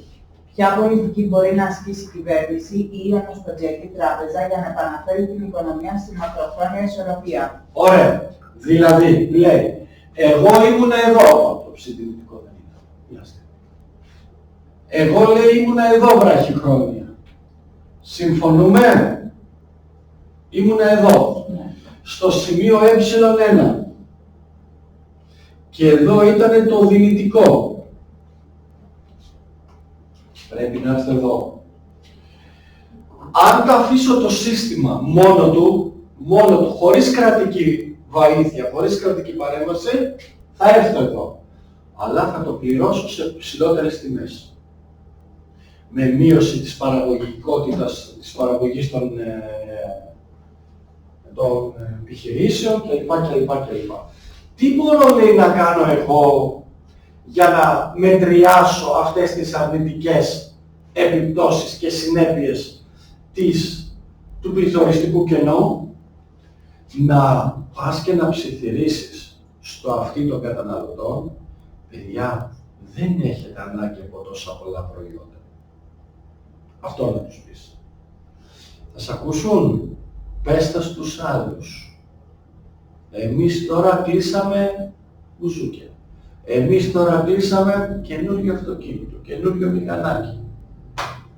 Ποια πολιτική μπορεί να ασκήσει η κυβέρνηση ή η Ομοσπονδιακή Τράπεζα για να επαναφέρει την οικονομία στη μακροχρόνια ισορροπία? Ωραία. Δηλαδή, λέει, εγώ ήμουν εδώ. Το ψηφιδητικό δεν είναι. Εγώ, λέει, ήμουν εδώ βραχυχρόνια. Συμφωνούμε? Ήμουν εδώ. Ναι. Στο σημείο ε1. Και εδώ ήταν το δυνητικό. Πρέπει να έρθει εδώ. Αν το αφήσω το σύστημα μόνο του, χωρίς κρατική βοήθεια, χωρίς κρατική παρέμβαση, θα έρθω εδώ. Αλλά θα το πληρώσω σε ψηλότερες τιμές. Με μείωση της παραγωγικότητας, της παραγωγής των επιχειρήσεων κλπ. Τι μπορώ, λέει, να κάνω εγώ για να μετριάσω αυτές τις αρνητικές επιπτώσεις και συνέπειες του πληθωριστικού κενού? Να πας και να ψιθυρίσεις στο αυτί των καταναλωτών, παιδιά, δεν έχετε ανάγκη από τόσα πολλά προϊόντα. Αυτό να τους πεις. Θα σ' ακούσουν? Πες τα στους άλλους. Εμείς τώρα κλείσαμε μπουζούκια. Εμείς τώρα κλείσαμε καινούριο αυτοκίνητο, καινούριο μηχανάκι,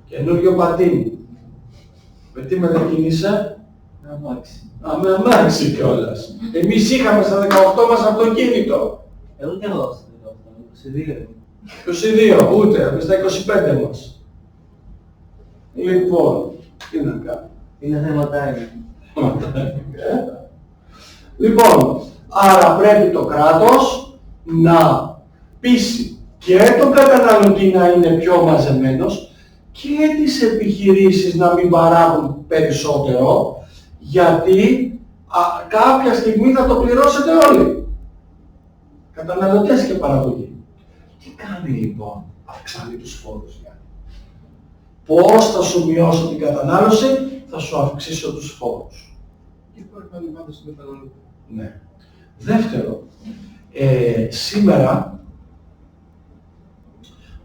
καινούριο πατίνι. Με τι μετακίνησε? Αμάξι. Με αμάξι κιόλας. Εμείς είχαμε στα 18 μας αυτοκίνητο. Εγώ και εγώ στα 18. 22, ούτε, με στα 25 μας. Λοιπόν, τι να κάνω. Είναι θεματάκι. Λοιπόν, άρα πρέπει το κράτος να πείσει και τον καταναλωτή να είναι πιο μαζεμένος και τις επιχειρήσεις να μην παράγουν περισσότερο, γιατί κάποια στιγμή θα το πληρώσετε όλοι. Καταναλωτές και παραγωγή. Τι κάνει λοιπόν? Αυξάνει τους φόρους, Γιάννη. Πώς θα σου μειώσω την κατανάλωση? Θα σου αυξήσω τους φόρους. Και μπορεί να είναι πάντα στον καταναλωτή. Ναι. Δεύτερο, σήμερα,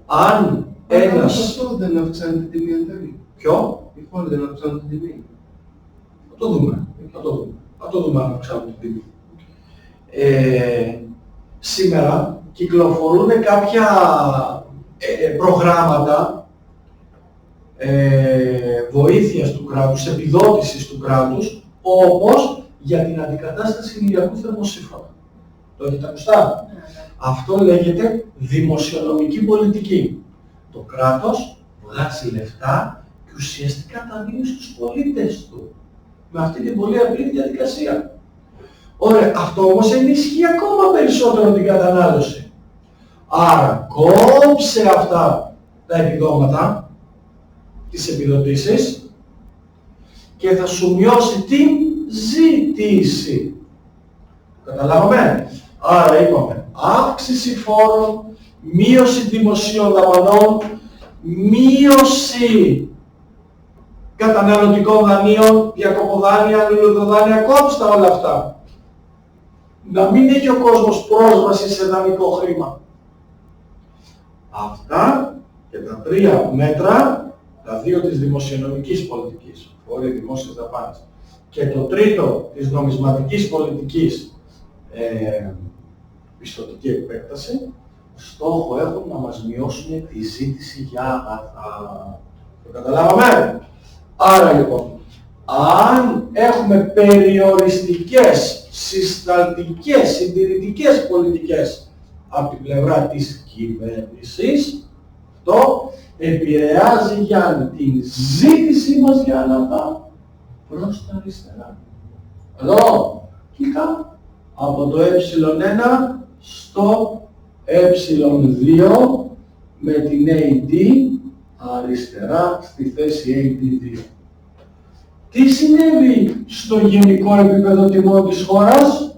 αν ένας... Αυτό δεν αυξάνει την τιμή, αν θέλει. Ποιο? Οι φόροι δεν αυξάνουν την τιμή. Θα το δούμε. Θα το δούμε αν αυξάνουν την τιμή. Σήμερα κυκλοφορούν κάποια προγράμματα βοήθειας του κράτους, επιδότησης του κράτους, όπως για την αντικατάσταση ηλιακού θερμοσύφωνα. Το έχετε ακουστά? Αυτό λέγεται δημοσιονομική πολιτική. Το κράτος βγάζει λεφτά και ουσιαστικά τα δίνει στους πολίτες του. Με αυτή την πολύ απλή διαδικασία. Ωραία, αυτό όμως ενισχύει ακόμα περισσότερο την κατανάλωση. Άρα κόψε αυτά τα επιδόματα, τις επιδοτήσεις, και θα σου μειώσει την ζήτηση. Καταλάβαμε? Άρα είπαμε αύξηση φόρων, μείωση δημοσίων δαπανών, μείωση καταναλωτικών δανείων, διακοποδάνεια, αλληλοδοδάνεια, κόψτε όλα αυτά. Να μην έχει ο κόσμος πρόσβαση σε δανεικό χρήμα. Αυτά και τα τρία μέτρα, τα δύο της δημοσιονομικής πολιτικής, φόροι δημόσιες δαπάνες, και το τρίτο της νομισματικής πολιτικής, πιστωτική επέκταση, στόχο έχουν να μας μειώσουν τη ζήτηση για αγαθά. Το καταλάβαμε? Άρα λοιπόν, αν έχουμε περιοριστικές, συσταλτικές, συντηρητικές πολιτικές από την πλευρά της κυβέρνησης, αυτό επηρεάζει, Γιάννη, την ζήτησή μας για αγαθά προς τα αριστερά. Εδώ, κοίτα, από το ε1 στο ε2 με την AD αριστερά στη θέση AD2. Τι συνέβη στο γενικό επίπεδο τιμών της χώρας?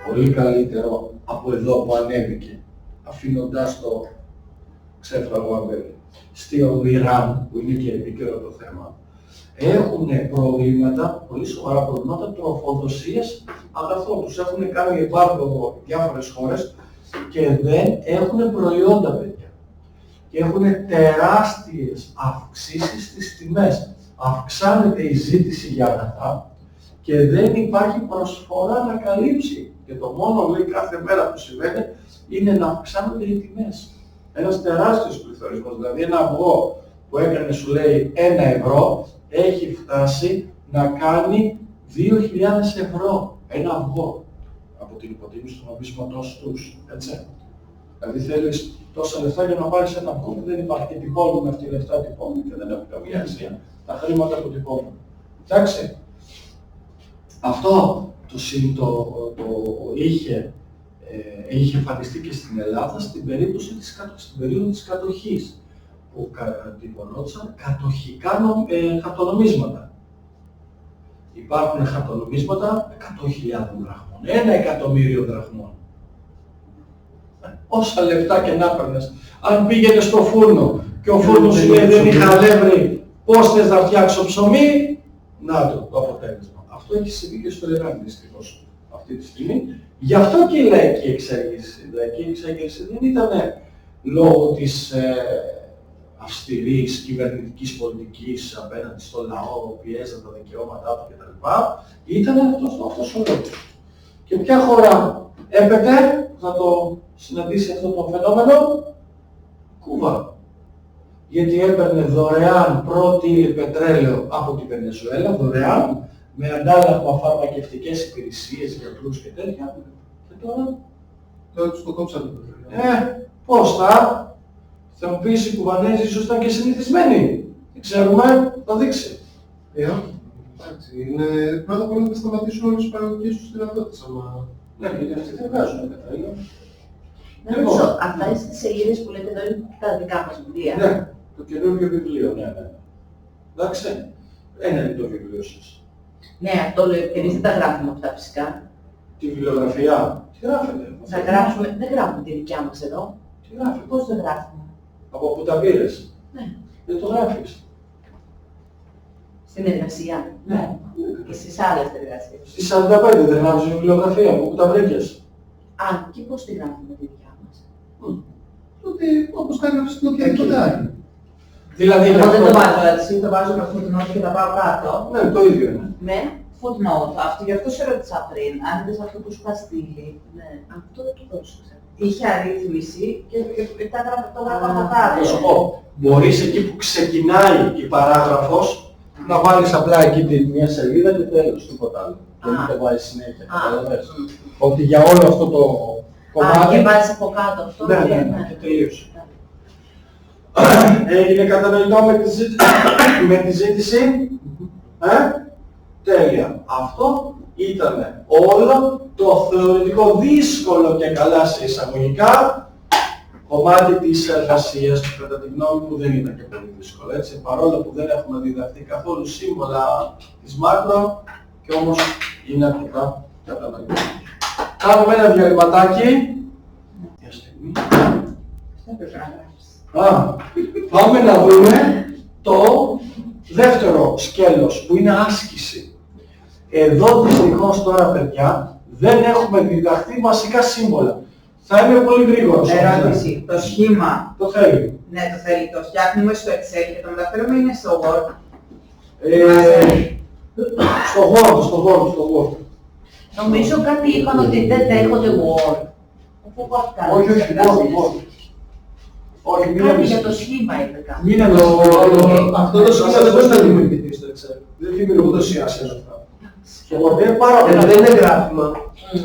Πολύ καλύτερο από εδώ που ανέβηκε, αφήνοντας το ξέφραγο αμπέλι. Στο Ιράν, που είναι και επίκαιρο το θέμα, έχουν προβλήματα, πολύ σοβαρά προβλήματα τροφοδοσίας αγαθών. Τους έχουν κάνει εμπάργκο διάφορες χώρες και δεν έχουν προϊόντα, παιδιά. Και έχουν τεράστιες αυξήσεις στις τιμές. Αυξάνεται η ζήτηση για αγαθά και δεν υπάρχει προσφορά να καλύψει. Και το μόνο, λέει, κάθε μέρα που συμβαίνει είναι να αυξάνονται οι τιμές. Ένας τεράστιος πληθωρισμός, δηλαδή ένα αυγό που έκανε, σου λέει, 1 ευρώ, έχει φτάσει να κάνει 2.000 ευρώ. Ένα αυγό. Από την υποτίμηση των νομίσματός τους, έτσι. Δηλαδή θέλεις τόσα λεφτά για να πάρεις ένα αυγό που δεν υπάρχει. Και τυπώνουν αυτοί οι λεφτά, τυπώνουν και δεν έχουν καμία αξία. Τα χρήματα που τυπώνουν. Εντάξει. Αυτό το είχε εμφανιστεί και στην Ελλάδα στην περίοδο της κατοχής, που τυπωνόντουσαν κατοχικά χαρτονομίσματα. Υπάρχουν χαρτονομίσματα 100.000 δραχμών, 1.000.000 δραχμών. Όσα λεφτά και να παίρνες, αν πήγαινε στο φούρνο και ο φούρνος σου λέει δεν είχα αλεύρι, πώς θες να φτιάξω ψωμί, να το αποτέλεσμα. Αυτό έχει συμβεί και στο Ιράν δυστυχώς αυτή τη στιγμή. Γι' αυτό και η λαϊκή εξέγερση. Η λαϊκή εξέγερση δεν ήταν λόγω της αυστηρής κυβερνητικής πολιτικής απέναντι στο λαό, που πιέζαν τα δικαιώματά του κτλ. Ήταν αυτός ο λόγος. Και ποια χώρα έπεται που θα το συναντήσει αυτό το φαινόμενο? Κούβα. Γιατί έπαιρνε δωρεάν πρώτη ύλη πετρέλαιο από τη Βενεζουέλα, δωρεάν, με αντάλλαγμα φαρμακευτικές υπηρεσίες, γιατρούς και τέτοια. Και τώρα τους το κόψανε. Πώς θα μου πεις οι Κουβανέζοι ίσως ήταν και συνηθισμένοι. Δεν ξέρουμε, θα δείξει. Εντάξει, πρώτα απ' όλα θα σταματήσουν όλες τις παραγωγικές τους δυνατότητες. Ναι, γιατί αυτοί δεν βγάζουν πετρέλαιο. Νομίζω, αυτά τις σελίδες που λέτε εδώ είναι τα δικά μας βιβλία. Ναι, το καινούργιο βιβλίο, ναι. Εντάξει, ένα είναι το βιβλίο σας. Ναι, αυτό λέω, εμείς δεν τα γράφουμε αυτά φυσικά. Τη βιβλιογραφία, τι γράφετε? Θα γράψουμε, δεν γράφουμε τη δικιά μας εδώ. Τι γράφετε? Πώς δεν γράφουμε? Από πού τα πήρες? Ναι. Δεν το γράφεις. Στην εργασία. Ναι. Και στις άλλες εργασίες. Στις 45 δεν γράφεις βιβλιογραφία, από πού τα βρήκες? Α, και πώς τη γράφουμε τη δικιά μας? Τότε όπως τα έγραψες στην οποιαδήποτε άλλη. Δηλαδή, Εγώ δεν το βάζω έτσι, το βάζω με footnote και τα πάω κάτω. Ναι, το ίδιο είναι. Με footnote. Αυτό, γι' αυτό σε ρώτησα πριν, αν είδες αυτό που σου είχα στείλει. Ναι, αυτό δεν το δώσω. Είχε αρρύθμιση και τα το γράφω από κάτω. Θα σου πω, μπορείς εκεί που ξεκινάει η παράγραφος να βάλεις απλά εκεί μια σελίδα και τέλος, τίποτα άλλο. Και μην το βάζεις συνέχεια, καταλαβαίνεις. Ότι για όλο αυτό το κομμάτι... Και βάζεις από κάτω αυτό. Ναι, και τελείωσε. Έγινε κατανοητό με τη ζήτηση? Τέλεια. Αυτό ήταν όλο το θεωρητικό δύσκολο και καλά σε εισαγωγικά κομμάτι της εργασίας του, κατά τη γνώμη μου δεν ήταν και πολύ δύσκολο, έτσι, παρόλο που δεν έχουμε διδαχθεί καθόλου σύμβολα της μάκρο και όμως είναι αρκετά κατανοητό. Κάνουμε ένα διαλυματάκι. Μια στιγμή. Πάμε να δούμε το δεύτερο σκέλος που είναι άσκηση. Εδώ δυστυχώς τώρα, παιδιά, δεν έχουμε διδαχθεί βασικά σύμβολα. Θα είμαι πολύ γρήγορος. Ερώτηση. Το σχήμα. Το θέλει. Ναι, το θέλει. Το φτιάχνουμε στο Excel και το μεταφέρουμε είναι στο Word. Στο Word. Νομίζω κάτι είπαν ότι δεν δέχονται Word. Όχι, Word. Όχι, μην Κάτι για το σχήμα είπε κάτι. Μην Αυτό το σχήμα δεν μπορεί να δημιουργηθεί στο Excel. Δεν δημιουργούνται ουσιαστικά αυτά. Και ποτέ πάρα πολύ. Δεν είναι γράφημα.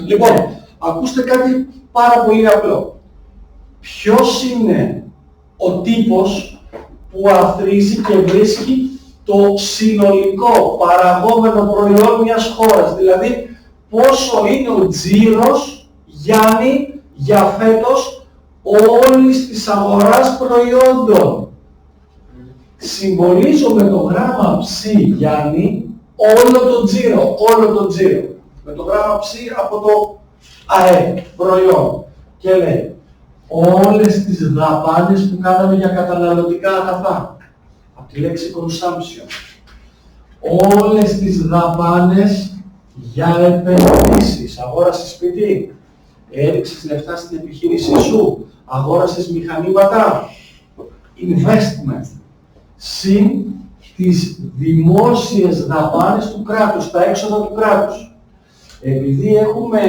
Λοιπόν, ακούστε κάτι πάρα πολύ απλό. Ποιος είναι ο τύπος που αθροίζει και βρίσκει το συνολικό παραγόμενο προϊόν μιας χώρας? Δηλαδή, πόσο είναι ο τζίρος, Γιάννη, για φέτος όλης της αγοράς προϊόντων? Συμβολίζω με το γράμμα ψ, Γιάννη, όλο τον τζίρο. Με το γράμμα ψ από το ΑΕ, προϊόν. Και λέει, όλες τις δαπάνες που κάναμε για καταναλωτικά αγαθά. Από τη λέξη consumption. Όλες τις δαπάνες για επενδύσεις. Αγόρασες σπίτι, έριξες λεφτά στην επιχείρησή σου, αγόρασες μηχανήματα. Investment. Συν τις δημόσιες δαπάνες του κράτους, τα έξοδα του κράτους. Επειδή έχουμε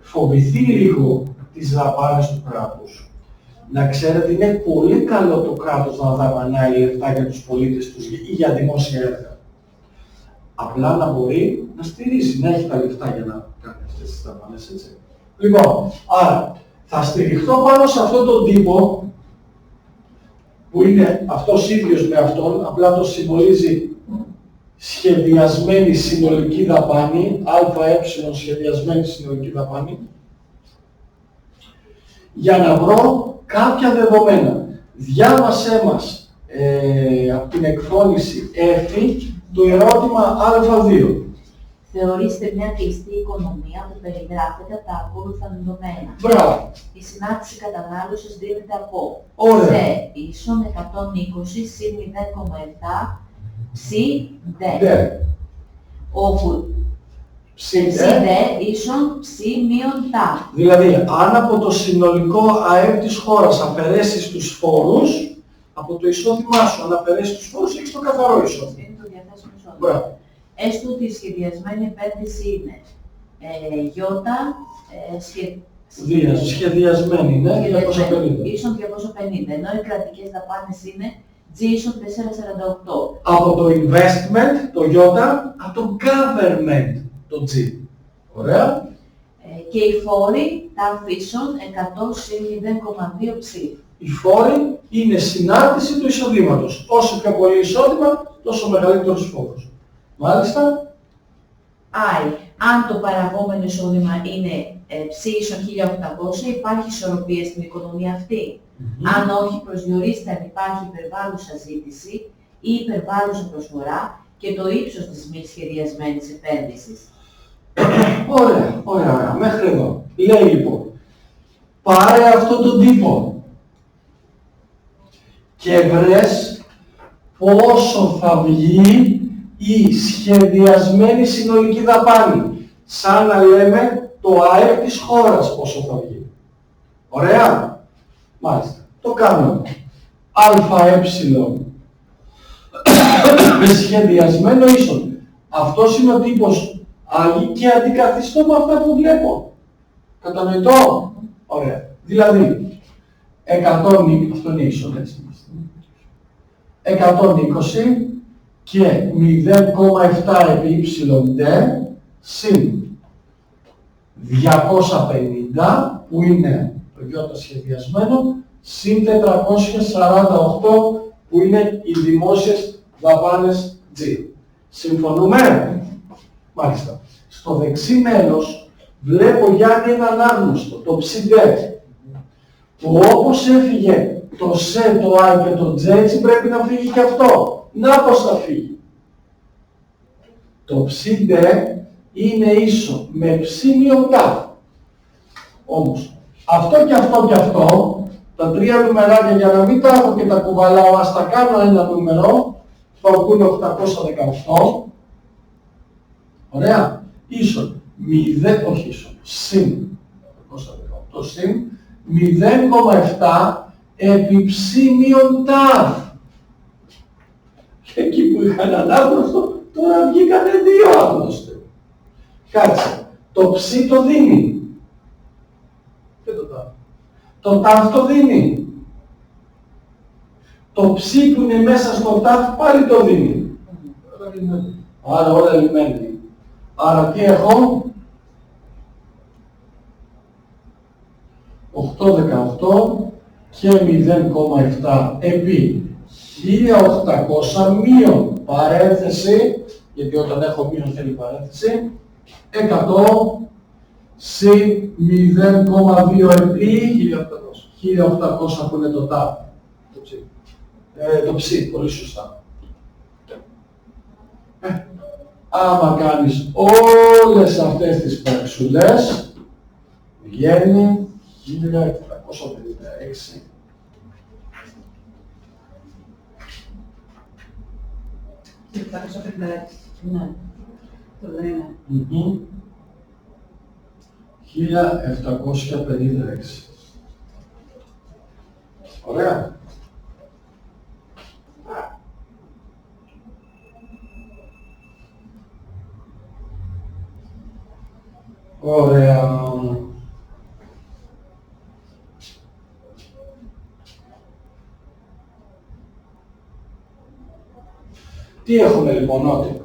φοβηθεί λίγο τις δαπάνες του κράτους, να ξέρετε είναι πολύ καλό το κράτος να δαπανάει λεφτά για τους πολίτες τους ή για δημόσια έργα. Απλά να μπορεί να στηρίζει, να έχει τα λεφτά για να κάνει αυτές τις δαπάνες, έτσι. Λοιπόν, άρα θα στηριχτώ πάνω σε αυτόν τον τύπο που είναι αυτός ίδιος με αυτόν, απλά το συμβολίζει σχεδιασμένη συνολική δαπάνη, ΑΕ σχεδιασμένη συνολική δαπάνη, για να βρω κάποια δεδομένα. Διάβασέ μας από την εκφώνηση Εφη το ερώτημα Α2. Θεωρήστε μια κλειστή οικονομία που περιγράφεται από τα ακόλουθα δεδομένα. Μπράβο. Η συνάρτηση κατανάλωσης δίνεται από Ωραία. σε ίσον 120 συν 0,7 ψι δε. Δε. Όπου Ψι ψι δε. δε ίσον ψι μείον τα. Δηλαδή, αν από το συνολικό ΑΕΠ της χώρας αφαιρέσεις τους φόρους, από το εισόδημά σου, αν αφαιρέσεις τους φόρους, έχεις το καθαρό εισόδημα. Είναι το διαθέσιμο εισόδημα. Μπράβο. Έστω ότι η σχεδιασμένη επένδυση είναι γιώτα Σχεδιασμένη, ναι, 250. ίσον 250, ενώ οι κρατικές δαπάνες είναι G ίσον 448. Από το investment, το Ι, από το government, το G. Ωραία. Και οι φόροι τα ίσον 100 συν 0,2 ψήφ. Οι φόροι είναι συνάρτηση του εισοδήματος. Όσο πιο πολύ εισόδημα, τόσο μεγαλύτερος φόρος. Μάλιστα. Άι, αν το παραγόμενο εισόδημα είναι ψ ίσον 1800, υπάρχει ισορροπία στην οικονομία αυτή. Αν όχι, προσδιορίστε αν υπάρχει υπερβάλλουσα ζήτηση ή υπερβάλλουσα προσφορά και το ύψος της μη σχεδιασμένης επένδυσης. Ωραία. Μέχρι εδώ. Λέει λοιπόν, πάρε αυτόν τον τύπο και βρες πόσο θα βγει η σχεδιασμένη συνολική δαπάνη. Σαν να λέμε το ΑΕΠ της χώρας πόσο θα βγει. Ωραία. Μάλιστα. Το κάνουμε. ΑΕ με σχεδιασμένο ίσον. Αυτός είναι ο τύπος Άγι και αντικαθιστώ με αυτά που βλέπω. Κατανοητό. Ωραία. Δηλαδή, 120, αυτό είναι ίσον, έτσι. 120 και 0,7 επί ύψιλον δε συν 250 που είναι το γιώτα σχεδιασμένο συν 448 που είναι οι δημόσιες δαπάνες G. Συμφωνούμε? Μάλιστα. Στο δεξί μέλος βλέπω Γιάννη έναν άγνωστο, το ψιντέ, που όπως έφυγε το σε, το α και το τζ, έτσι πρέπει να φύγει και αυτό. Να πώς θα φύγει. Το ψιντέ είναι ίσο με ψι μείον τ. Όμως, αυτό και αυτό και αυτό, τα τρία νουμεράκια για να μην τα έχω και τα κουβαλάω, ας τα κάνω ένα νούμερο, θα βγουν 818. Ωραία. Ίσον, συν 818 συν 0,7 επί ψι μείον τ. Και εκεί που είχα έναν άγνωστο, τώρα βγήκανε δύο άγνωστοι. Κάτσε, το ψι το δίνει. Και το τ. Το τ το δίνει. Το ψι που είναι μέσα στο τ πάλι το δίνει. Άρα όλα λιμένει. Άρα τι έχω? 818 και 0,7 επί 1800 μείον παρένθεση, γιατί όταν έχω μείον θέλει παρένθεση, 100 συν 0,2 επί 1800 που είναι το τ. Το ψ, πολύ σωστά. Άμα κάνεις όλες αυτές τις πραξουλές, βγαίνει 1756. Ναι. Το λένε. 1756. Ωραία. Ωραία. Τι έχουμε λοιπόν, ότι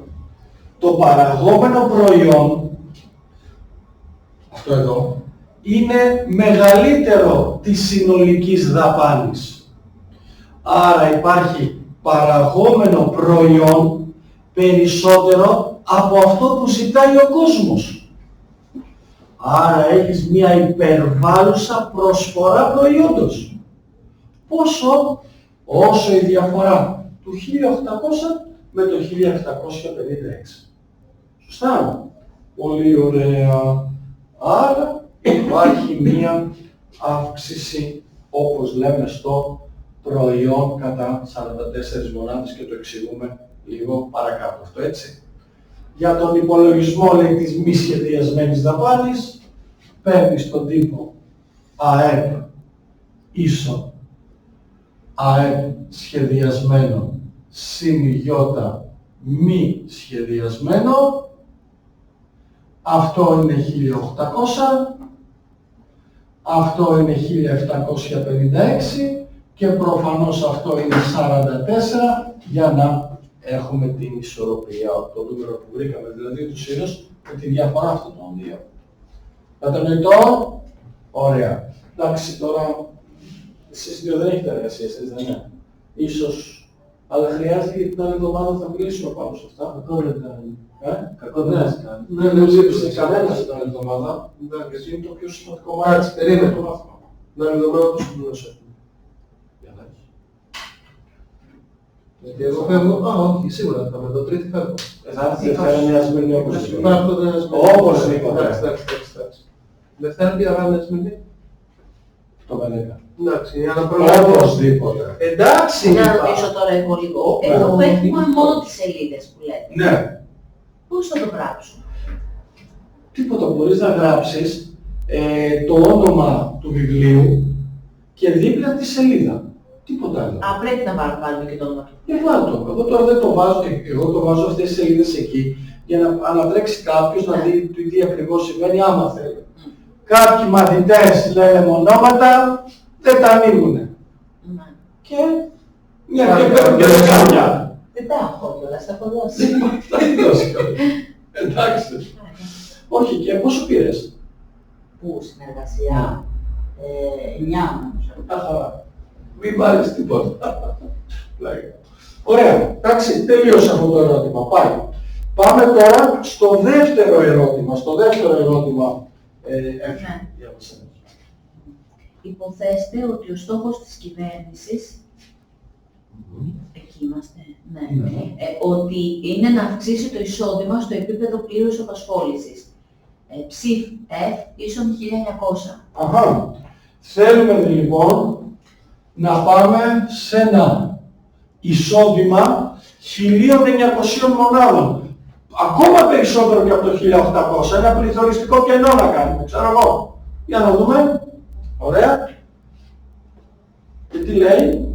το παραγόμενο προϊόν, αυτό εδώ, είναι μεγαλύτερο της συνολικής δαπάνης. Άρα υπάρχει παραγόμενο προϊόν περισσότερο από αυτό που ζητάει ο κόσμος. Άρα έχεις μια υπερβάλλουσα προσφορά προϊόντος. Πόσο? Όσο η διαφορά του 1800 με το 1756. Σωστά? Πολύ ωραία. Άρα υπάρχει μία αύξηση, όπως λέμε, στο προϊόν κατά 44 μονάδες και το εξηγούμε λίγο παρακάτω αυτό, έτσι. Για τον υπολογισμό, λέει, της μη σχεδιασμένης δαπάνης, παίρνεις τον τύπο ΑΕΠ ίσο ΑΕΠ σχεδιασμένο συν γιώτα μη σχεδιασμένο, αυτό είναι 1800, αυτό είναι 1756 και προφανώς αυτό είναι 44 για να έχουμε την ισορροπία, το νούμερο που βρήκαμε, δηλαδή του ήρως με τη διαφορά αυτών των δύο. Κατανοητό? Ωραία. Εντάξει, τώρα εσείς δύο δεν έχετε εργασία, εσείς δεν είναι? Ίσως, αλλά χρειάζεται γιατί την άλλη εβδομάδα θα μιλήσουμε πάνω σε αυτά. Κακό δεν κάνει. Κακό δεν έχει κάνει. Δεν λείπει κανένα την άλλη εβδομάδα, γιατί είναι το πιο σημαντικό μάτι. Περίμενε. Την άλλη εβδομάδα πώς σου δώσω. Γιατί εγώ φεύγω, όχι, σίγουρα θα με το Τρίτη φεύγω. Θα έρθει Δευτέρα μια Σμύρνη όπως είπα. Όπως είπα. Εντάξει. Δευτέρα τι αγάπη είναι Σμύρνη? Το 10. Εντάξει, για να προλάβω. Οπωσδήποτε. Εντάξει, Να ρωτήσω τώρα εγώ λίγο. Εδώ που έχουμε μόνο τις σελίδες που λέτε. Ναι. Πώς θα το γράψουμε? Τίποτα, μπορείς να γράψεις το όνομα του βιβλίου και δίπλα τη σελίδα. Τίποτα άλλο. Πρέπει να βάλουμε και το όνομα του. Βάλτο. Εγώ τώρα δεν το βάζω, εγώ το βάζω αυτές τις σελίδες εκεί για να ανατρέξει κάποιος να δει τι ακριβώς σημαίνει άμα θέλει. Κάποιοι μαθητές λένε μονόματα, δεν τα ανοίγουνε. Και μια και παίρνουν και δεκάμια. Δεν τα έχω κιόλας, τα έχω δώσει. Τα έχει δώσει κιόλας. Εντάξει. Όχι, και πόσο πήρες? Πού, στην εργασία? 9 νομίζω. Αχα, μην βάλεις τίποτα. Ωραία, εντάξει, τελείωσε αυτό το ερώτημα. Πάει. Πάμε τώρα στο δεύτερο ερώτημα. Υποθέστε ότι ο στόχος της κυβέρνησης, εκεί είμαστε, ναι, ότι είναι να αυξήσει το εισόδημα στο επίπεδο πλήρους απασχόλησης. Ψηφ F ίσον 1900. Αχα. Θέλουμε λοιπόν να πάμε σε ένα εισόδημα 1900 μονάδων. Ακόμα περισσότερο και από το 1800, ένα πληθωριστικό κενό να κάνουμε, ξέρω εγώ. Για να δούμε. Ωραία. Και τι λέει?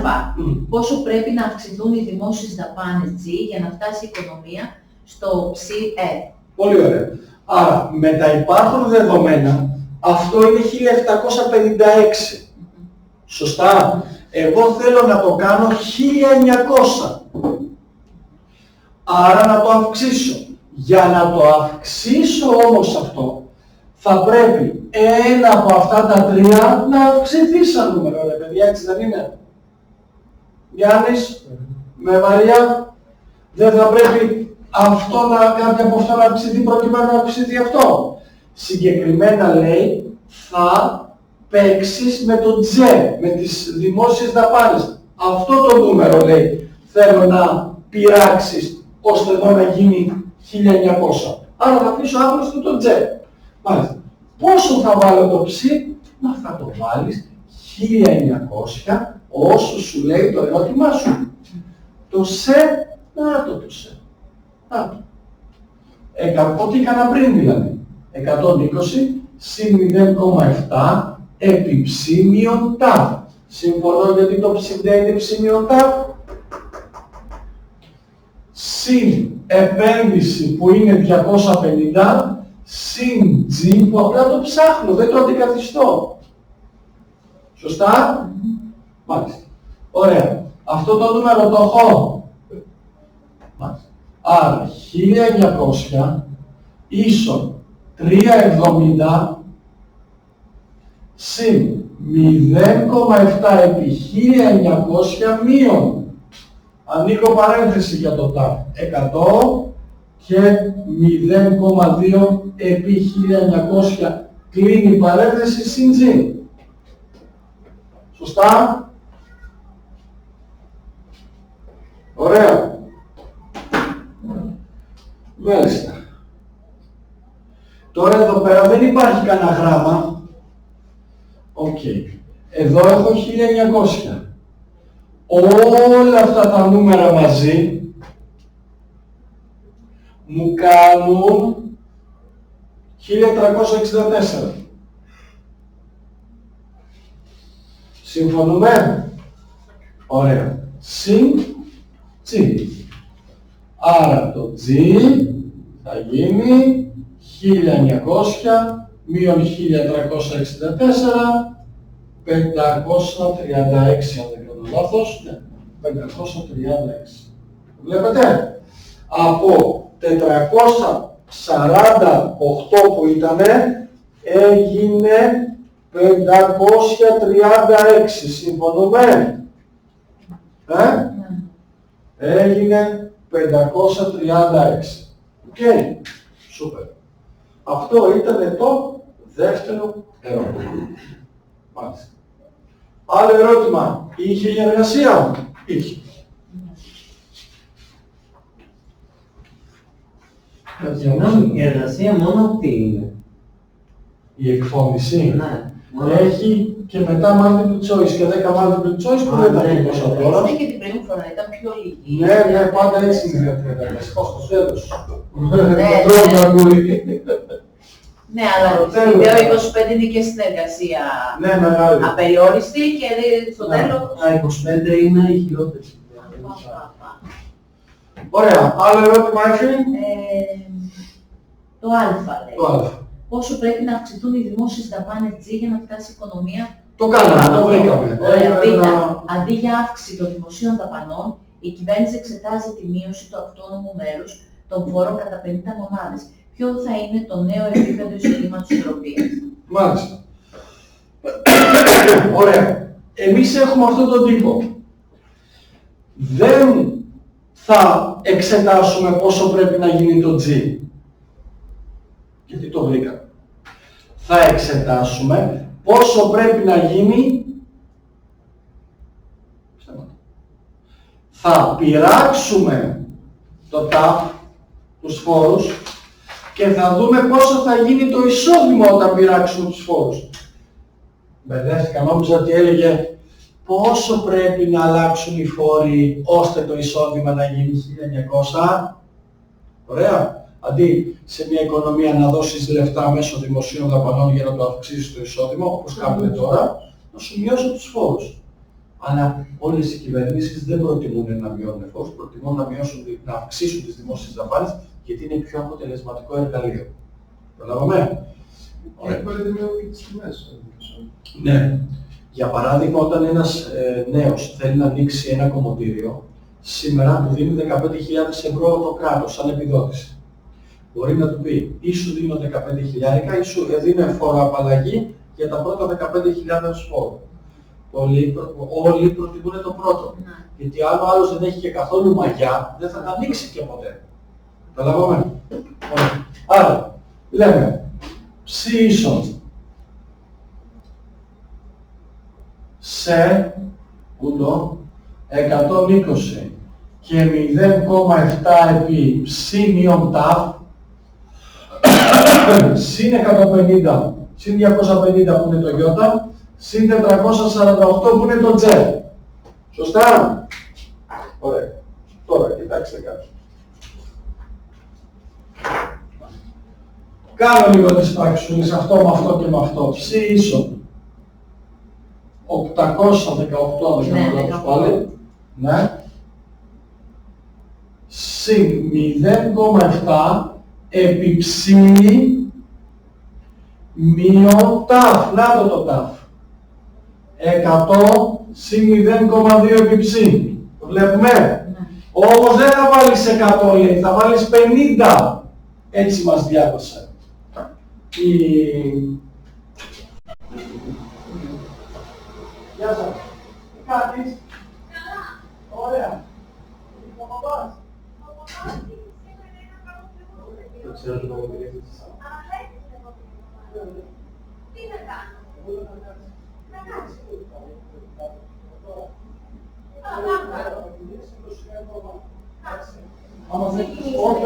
Α. Πόσο πρέπει να αυξηθούν οι δημόσιες δαπάνες G για να φτάσει η οικονομία στο ψη F. Πολύ ωραία. Άρα, με τα υπάρχον δεδομένα, αυτό είναι 1756. Σωστά. Εγώ θέλω να το κάνω 1900. Άρα να το αυξήσω. Για να το αυξήσω όμως αυτό, θα πρέπει ένα από αυτά τα τρία να αυξηθεί σαν νούμερο, ρε παιδιά, έτσι δεν είναι? Γιάννης, με Μαρία, δεν θα πρέπει κάποια από αυτά να αυξηθεί προκειμένου να αυξηθεί αυτό? Συγκεκριμένα λέει, θα παίξεις με το τζε, με τις δημόσιες δαπάνες. Αυτό το νούμερο λέει, θέλω να πειράξεις ώστε εδώ να γίνει 1900. Άρα θα αφήσω άγνωστο το τζε. Μάλιστα. Πόσο θα βάλω το ψι? Μα θα το βάλεις 1900 όσο σου λέει το ερώτημά σου. Το σε, να το σε. Να το. Ό,τι έκανα πριν δηλαδή. 120 συν 0,7 επί ψι μείον ταφ. Συμφωνώ γιατί το ψι είναι ψι μείον ταφ. Συν επένδυση που είναι 250 συν G που απλά το ψάχνω, δεν το αντικαθιστώ. Σωστά? Μάλιστα. Ωραία. Αυτό το νούμερο το έχω. Μάλιστα. Άρα 1900 ίσον 370 συν 0,7 επί 1900 μείον. Ανοίγω παρένθεση για το ταφ. 100 και 0,2 επί 1900 κλείνει η παρένθεση συν G. Σωστά? Ωραία. Μάλιστα. Τώρα εδώ πέρα δεν υπάρχει κανένα γράμμα. Οκ. Εδώ έχω 1900. Όλα αυτά τα νούμερα μαζί μου κάνουν 1364. Συμφωνούμε? Ωραία. Συν G. Άρα το G θα γίνει 1900 μείον 1364, 536 αν δεν κάνω λάθος, ναι, 536. Βλέπετε? Από 448 που ήτανε, έγινε 536. Συμφωνούμε? Έγινε 536. Οκ. Σούπερ. Αυτό ήταν το δεύτερο ερώτημα. Μάλιστα. Άλλο ερώτημα. Είχε η εργασία? Είχε. Η εργασία μόνο τι είναι? Η εκφώνηση. Ναι. Έχει και μετά multiple choice και 10 multiple choice που δεν τα δίπωσα τώρα. Αυτή και την πρώτη φορά ήταν πιο λίγη. Ναι, ναι, πάντα έτσι είναι η διαδικασία. Στο τέλος. Ναι, Τρώω το ακούει. Ναι, αλλά το 25 είναι και στην εργασία Ναι, μεγάλη. απεριόριστη και στο τέλος... Τα 25 είναι η χειρότερη. Ωραία. Άλλο ερώτημα έχει? Το α λέει. Το α. Πόσο πρέπει να αυξηθούν οι δημόσιες δαπάνες G για να φτάσει η οικονομία? Το κάναμε, το βρήκαμε. Ωραία, β. Αντί για αύξηση των δημοσίων δαπανών, η κυβέρνηση εξετάζει τη μείωση του αυτόνομου μέρους των φόρων κατά 50 μονάδες. Ποιο θα είναι το νέο επίπεδο εισοδήματος ισορροπίας? Μάλιστα. Ωραία. Εμείς έχουμε αυτόν τον τύπο. Δεν θα εξετάσουμε πόσο πρέπει να γίνει το G. Γιατί το βρήκα. Θα εξετάσουμε πόσο πρέπει να γίνει. Θα πειράξουμε το ταφ, τους φόρους, και θα δούμε πόσο θα γίνει το εισόδημα όταν πειράξουμε τους φόρους. Μπερδεύτηκα, νόμιζα ότι έλεγε πόσο πρέπει να αλλάξουν οι φόροι ώστε το εισόδημα να γίνει 1900. Ωραία. Αντί σε μια οικονομία να δώσεις λεφτά μέσω δημοσίων δαπανών για να το αυξήσεις το εισόδημα, όπως κάνουμε τώρα, να σου μειώσω τους φόρους. Αλλά όλες οι κυβερνήσεις δεν προτιμούν να μειώνουν φόρους, προτιμούν να αυξήσουν τις δημόσιες δαπάνες, γιατί είναι πιο αποτελεσματικό εργαλείο. Καταλάβαμε? Ωραία. Μπορείτε να και τις τιμές. Ναι. Για παράδειγμα, όταν ένας νέος θέλει να ανοίξει ένα κομμωτήριο, σήμερα του δίνει 15.000 ευρώ το κράτος σαν επιδότηση. Μπορεί να του πει ή σου δίνω 15.000 ή σου δίνω φοροαπαλλαγή για τα πρώτα 15.000 φόρου. Όλοι προτιμούν το πρώτο. Γιατί αν ο άλλος δεν έχει και καθόλου μαγιά, δεν θα τα ανοίξει και ποτέ. Καταλάβαμε? Άρα, λέμε ψ ίσον σε 120 και 0,7 επί ψ μείον ταφ συν 150, συν 250 που είναι το γιώτα, συν 448 που είναι το τζε. Σωστά? Ωραία. Τώρα κοιτάξτε κάτω. Κάνω λίγο τις πράξεις, αυτό με αυτό και με αυτό. Ψ ίσον 818, δεν κάνω λάθος πάλι. Ναι. Συν 0,7 επί ψ μείον ταφ. Να το ταφ. 100 συν 0,2 επί ψ. Το βλέπουμε. Ναι. Όμως δεν θα βάλεις 100 λέει, θα βάλεις 50. Έτσι μας διάβασε. Γεια σας. Τι κάνεις? Καλά. Ωραία. Ο παπάς. Ο παπάς σήμερα είναι ένα καλό πληγό. Δεν ξέρω τι να μου πει. Αναφέρεται εγώ την παπά. Τι να κάνω? Να κάτσει. Άμα θες, όχι,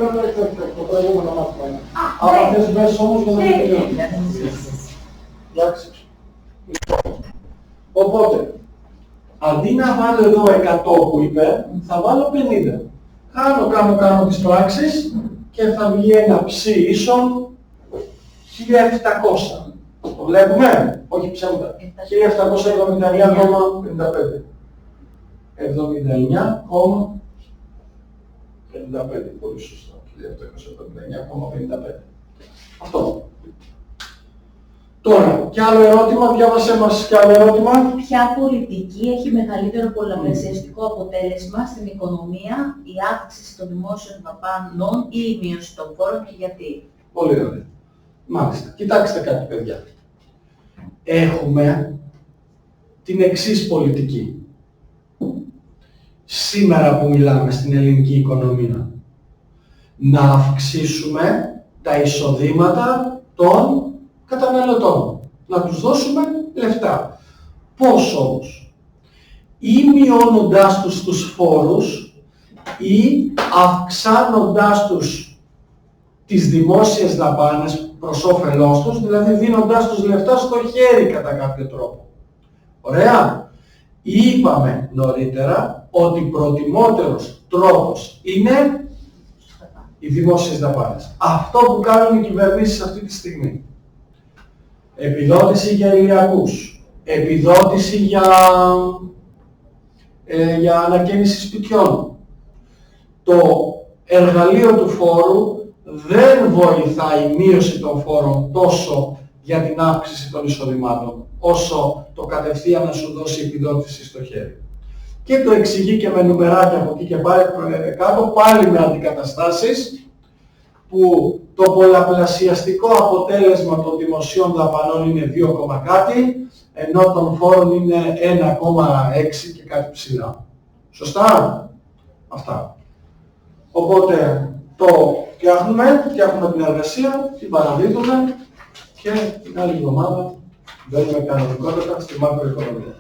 το προηγούμενο μάθημα είναι. Άμα θες μπες όμως για να μην τελειώσεις. Εντάξει. Οπότε, αντί να βάλω εδώ 100 που είπε, θα βάλω 50. Κάνω τις πράξεις και θα βγει ένα ψ ίσον 1700. Το βλέπουμε? Όχι ψέματα. 1779,55. 79,55. Πολύ σωστό. 1779,55. Αυτό. Τώρα, κι άλλο ερώτημα, διάβασέ μας κι άλλο ερώτημα. Ποια πολιτική έχει μεγαλύτερο πολλαπλασιαστικό αποτέλεσμα στην οικονομία, η αύξηση των δημόσιων δαπανών ή η μείωση των φόρων και γιατί? Πολύ ωραία. Μάλιστα. Κοιτάξτε κάτι, παιδιά. Έχουμε την εξής πολιτική. Σήμερα που μιλάμε στην ελληνική οικονομία, να αυξήσουμε τα εισοδήματα των καταναλωτών. Να τους δώσουμε λεφτά. Πώς όμως? Ή μειώνοντάς τους τους φόρους ή αυξάνοντάς τους τις δημόσιες δαπάνες προς όφελός τους, δηλαδή δίνοντάς τους λεφτά στο χέρι κατά κάποιο τρόπο. Ωραία. Είπαμε νωρίτερα ότι προτιμότερος τρόπος είναι οι δημόσιες δαπάνες. Αυτό που κάνουν οι κυβερνήσεις αυτή τη στιγμή. Επιδότηση για ηλιακούς, επιδότηση για ανακαίνιση σπιτιών. Το εργαλείο του φόρου δεν βοηθάει η μείωση των φόρων τόσο για την αύξηση των εισοδημάτων, όσο το κατευθείαν να σου δώσει επιδότηση στο χέρι. Και το εξηγεί και με νουμεράκια από εκεί και πάλι κάτω, πάλι με αντικαταστάσεις, που το πολλαπλασιαστικό αποτέλεσμα των δημοσίων δαπανών είναι 2, κάτι, ενώ των φόρων είναι 1,6 και κάτι ψηλά. Σωστά? Αυτά. Οπότε το φτιάχνουμε την εργασία, την παραδίδουμε και την άλλη εβδομάδα μπαίνουμε κανονικότατα στη μακροοικονομία.